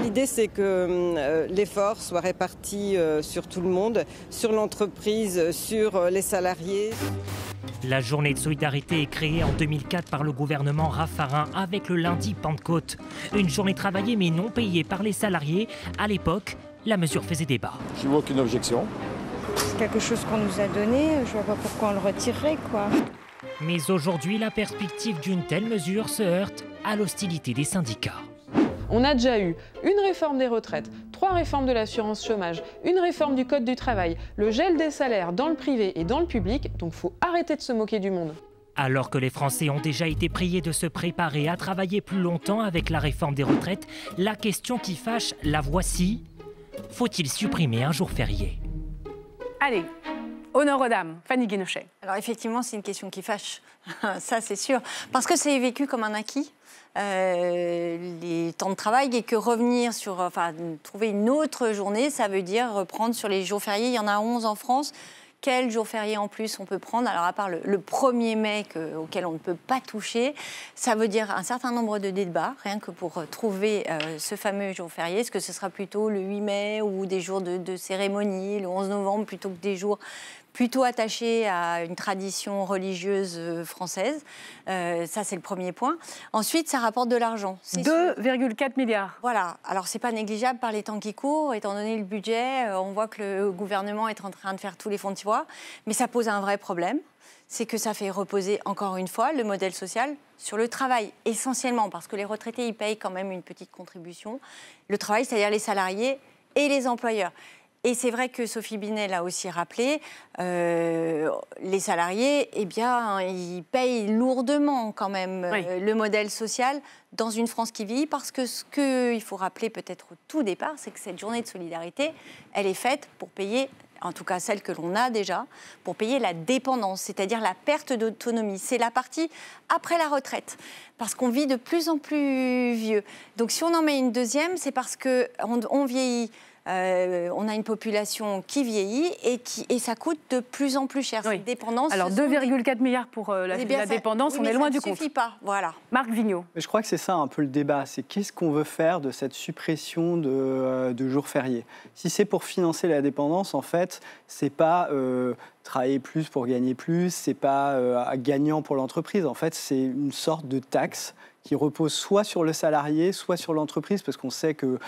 L'idée, c'est que l'effort soit réparti sur tout le monde, sur l'entreprise, sur les salariés. La journée de solidarité est créée en 2004 par le gouvernement Raffarin avec le lundi Pentecôte. Une journée travaillée mais non payée par les salariés. À l'époque, la mesure faisait débat. Je vois aucune objection. C'est quelque chose qu'on nous a donné, je vois pas pourquoi on le retirerait, quoi. Mais aujourd'hui, la perspective d'une telle mesure se heurte à l'hostilité des syndicats. On a déjà eu une réforme des retraites, 3 réformes de l'assurance chômage, une réforme du code du travail, le gel des salaires dans le privé et dans le public, donc faut arrêter de se moquer du monde. Alors que les Français ont déjà été priés de se préparer à travailler plus longtemps avec la réforme des retraites, la question qui fâche, la voici. Faut-il supprimer un jour férié? Allez, honneur aux dames. Fanny Guinochet. Alors effectivement, c'est une question qui fâche, ça c'est sûr, parce que c'est vécu comme un acquis. Les temps de travail et que revenir sur, trouver une autre journée, ça veut dire reprendre sur les jours fériés. Il y en a 11 en France. Quel jour férié en plus on peut prendre? Alors à part le 1er mai auquel on ne peut pas toucher, ça veut dire un certain nombre de débats, rien que pour trouver ce fameux jour férié. Est-ce que ce sera plutôt le 8 mai ou des jours de cérémonie, le 11 novembre, plutôt que des jours plutôt attachés à une tradition religieuse française? Ça, c'est le premier point. Ensuite, ça rapporte de l'argent. 2,4 milliards. Voilà. Alors, c'est pas négligeable par les temps qui courent. Étant donné le budget, on voit que le gouvernement est en train de faire tous les fonds de tiroir. Mais ça pose un vrai problème. C'est que ça fait reposer, encore une fois, le modèle social sur le travail, essentiellement, parce que les retraités, ils payent quand même une petite contribution. Le travail, c'est-à-dire les salariés et les employeurs. Et c'est vrai que Sophie Binet l'a aussi rappelé, les salariés, eh bien, ils payent lourdement quand même le modèle social dans une France qui vieillit, parce que ce qu'il faut rappeler peut-être au tout départ, c'est que cette journée de solidarité, elle est faite pour payer, en tout cas celle que l'on a déjà, pour payer la dépendance, c'est-à-dire la perte d'autonomie. C'est la partie après la retraite, parce qu'on vit de plus en plus vieux. Donc si on en met une deuxième, c'est parce qu'on vieillit. On a une population qui vieillit et ça coûte de plus en plus cher. Cette dépendance. Alors 2,4 milliards pour la dépendance, on est loin du compte. Ça ne suffit pas, voilà. Marc Vigneault. Mais je crois que c'est ça un peu le débat, c'est qu'est-ce qu'on veut faire de cette suppression de jours fériés. Si c'est pour financer la dépendance, en fait, c'est pas travailler plus pour gagner plus, c'est pas gagnant pour l'entreprise. En fait, c'est une sorte de taxe qui repose soit sur le salarié, soit sur l'entreprise, parce qu'on sait que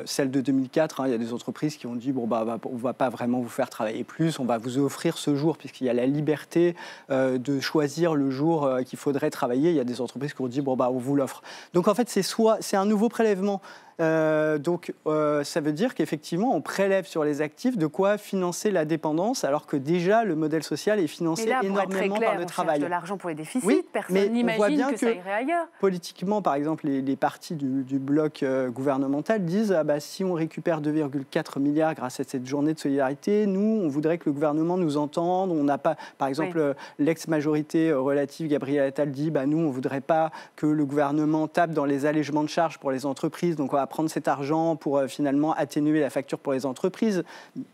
celle de 2004, il y a des entreprises qui ont dit bon, on ne va pas vraiment vous faire travailler plus, on va vous offrir ce jour, puisqu'il y a la liberté de choisir le jour qu'il faudrait travailler. Il y a des entreprises qui ont dit bon, on vous l'offre. Donc en fait, c'est un nouveau prélèvement. Ça veut dire qu'effectivement, on prélève sur les actifs de quoi financer la dépendance, alors que déjà le modèle social est financé énormément par le travail. On cherche de l'argent pour les déficits, oui, personne n'imagine que ça irait ailleurs. Politiquement, par exemple, les partis du bloc gouvernemental disent si on récupère 2,4 milliards grâce à cette journée de solidarité, nous, on voudrait que le gouvernement nous entende. On n'a pas, par exemple, l'ex-majorité relative, Gabriel Attal, dit nous, on ne voudrait pas que le gouvernement tape dans les allègements de charges pour les entreprises, donc on va prendre cet argent pour finalement atténuer la facture pour les entreprises.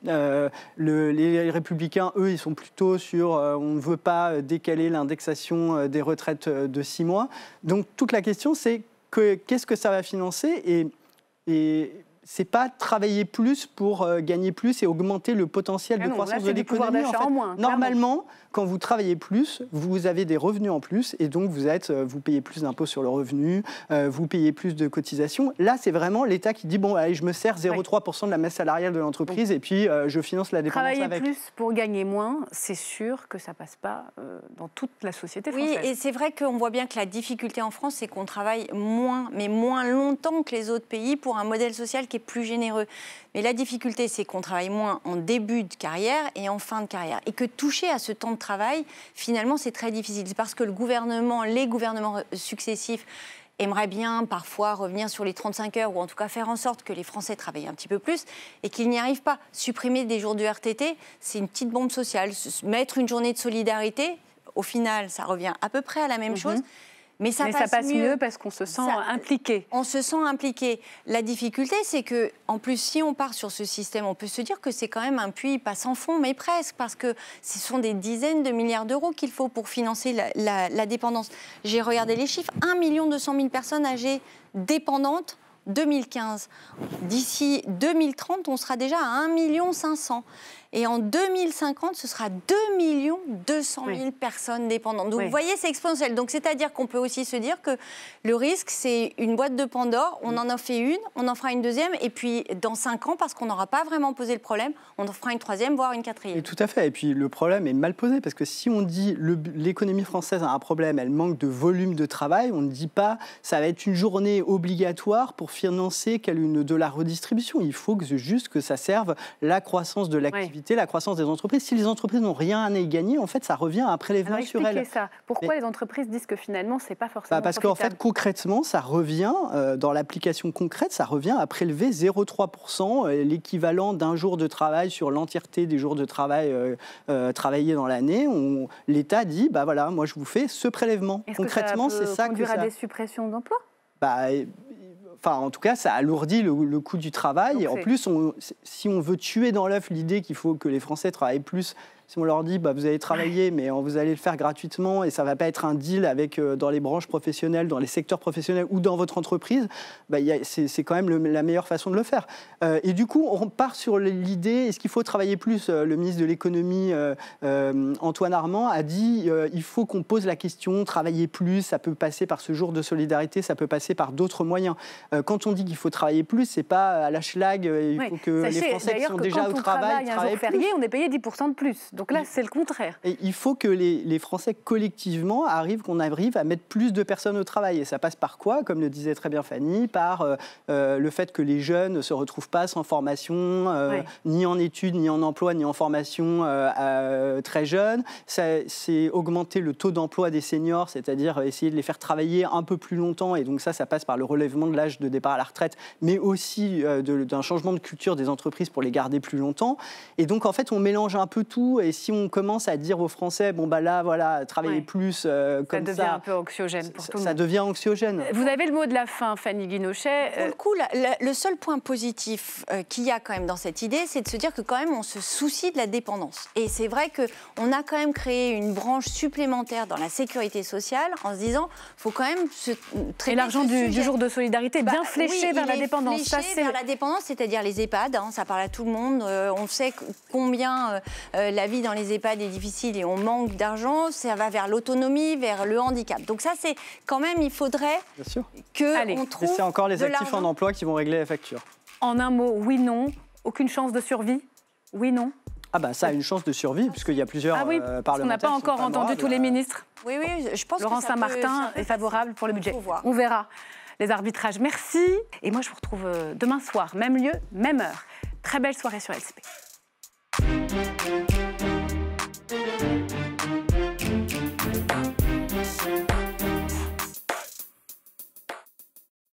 Les Républicains, eux, ils sont plutôt sur on ne veut pas décaler l'indexation des retraites de 6 mois. Donc toute la question, c'est qu'est-ce que ça va financer et c'est pas travailler plus pour gagner plus et augmenter le potentiel de croissance de l'économie. En fait, normalement, quand vous travaillez plus, vous avez des revenus en plus et donc vous payez plus d'impôts sur le revenu, vous payez plus de cotisations. Là, c'est vraiment l'État qui dit bon, allez, je me sers 0,3% de la masse salariale de l'entreprise et puis je finance la dépendance avec. Travailler plus pour gagner moins, c'est sûr que ça passe pas dans toute la société française. Oui, et c'est vrai qu'on voit bien que la difficulté en France, c'est qu'on travaille moins, mais moins longtemps que les autres pays pour un modèle social qui est plus généreux. Mais la difficulté, c'est qu'on travaille moins en début de carrière et en fin de carrière. Et que toucher à ce temps de travail, finalement, c'est très difficile. C'est parce que les gouvernements successifs aimeraient bien parfois revenir sur les 35 heures ou en tout cas faire en sorte que les Français travaillent un petit peu plus et qu'ils n'y arrivent pas. Supprimer des jours de RTT, c'est une petite bombe sociale. Mettre une journée de solidarité, au final, ça revient à peu près à la même chose. Mais ça passe mieux parce qu'on se sent impliqué. On se sent impliqué. La difficulté, c'est que, en plus, si on part sur ce système, on peut se dire que c'est quand même un puits pas sans fond, mais presque, parce que ce sont des dizaines de milliards d'euros qu'il faut pour financer la dépendance. J'ai regardé les chiffres, 1 200 000 personnes âgées dépendantes 2015. D'ici 2030, on sera déjà à 1 500 000. Et en 2050, ce sera 2 200 000 personnes dépendantes. Donc vous voyez, c'est exponentiel. Donc c'est-à-dire qu'on peut aussi se dire que le risque, c'est une boîte de Pandore. On en a fait une, on en fera une deuxième. Et puis dans 5 ans, parce qu'on n'aura pas vraiment posé le problème, on en fera une troisième, voire une quatrième. Et tout à fait. Et puis le problème est mal posé. Parce que si on dit l'économie française a un problème, elle manque de volume de travail, on ne dit pas ça va être une journée obligatoire pour financer de la redistribution. Il faut juste que ça serve la croissance de l'activité, la croissance des entreprises. Si les entreprises n'ont rien à y gagner, en fait, ça revient à un prélèvement sur elles. Ça. Pourquoi les entreprises disent que finalement, c'est pas forcément parce qu'en fait, concrètement, ça revient, dans l'application concrète, ça revient à prélever 0,3%, l'équivalent d'un jour de travail sur l'entièreté des jours de travail travaillés dans l'année. L'État dit, bah voilà, moi je vous fais ce prélèvement. Concrètement, c'est ça que ça... conduire à des suppressions d'emplois ? Enfin, en tout cas, ça alourdit le coût du travail. Et en plus, si on veut tuer dans l'œuf l'idée qu'il faut que les Français travaillent plus, si on leur dit vous allez travailler, mais vous allez le faire gratuitement et ça ne va pas être un deal dans les branches professionnelles, dans les secteurs professionnels ou dans votre entreprise, c'est quand même la meilleure façon de le faire. Et du coup, on part sur l'idée, est-ce qu'il faut travailler plus ? Le ministre de l'économie, Antoine Armand, a dit il faut qu'on pose la question, travailler plus, ça peut passer par ce jour de solidarité, ça peut passer par d'autres moyens. Quand on dit qu'il faut travailler plus, ce n'est pas à la schlag, il faut que les Français qui sont déjà au travail travaillent plus. Férié, on est payé 10% de plus. Donc là, c'est le contraire. Et il faut que les Français, collectivement, qu'on arrive à mettre plus de personnes au travail. Et ça passe par quoi ? Comme le disait très bien Fanny, par le fait que les jeunes ne se retrouvent pas sans formation, ni en études, ni en emploi, ni en formation très jeunes. C'est augmenter le taux d'emploi des seniors, c'est-à-dire essayer de les faire travailler un peu plus longtemps. Et donc ça passe par le relèvement de l'âge de départ à la retraite, mais aussi d'un changement de culture des entreprises pour les garder plus longtemps. Et donc, en fait, on mélange un peu tout. Et si on commence à dire aux Français, travaillez plus, comme ça... Ça devient un peu anxiogène pour tout le monde. Ça devient anxiogène. Vous avez le mot de la fin, Fanny Guinochet. Pour le coup, le seul point positif qu'il y a quand même dans cette idée, c'est de se dire que quand même, on se soucie de la dépendance. Et c'est vrai qu'on a quand même créé une branche supplémentaire dans la sécurité sociale en se disant, il faut quand même se traiter. Et l'argent du jour de solidarité bien fléché vers la dépendance. Vers la dépendance, c'est-à-dire les EHPAD, ça parle à tout le monde. On sait combien la vie dans les EHPAD est difficile et on manque d'argent. Ça va vers l'autonomie, vers le handicap. Donc ça, c'est quand même, il faudrait qu'on trouve. Et c'est encore les actifs en emploi qui vont régler la facture. En un mot, oui, non. Aucune chance de survie ? Oui, non. Ça a une chance de survie, puisqu'il y a plusieurs parlementaires. Parce qu'on n'a pas encore entendu tous les ministres. Oui, je pense Laurent que Saint-Martin est favorable pour le budget. On verra les arbitrages. Merci. Et moi, je vous retrouve demain soir, même lieu, même heure. Très belle soirée sur LCP.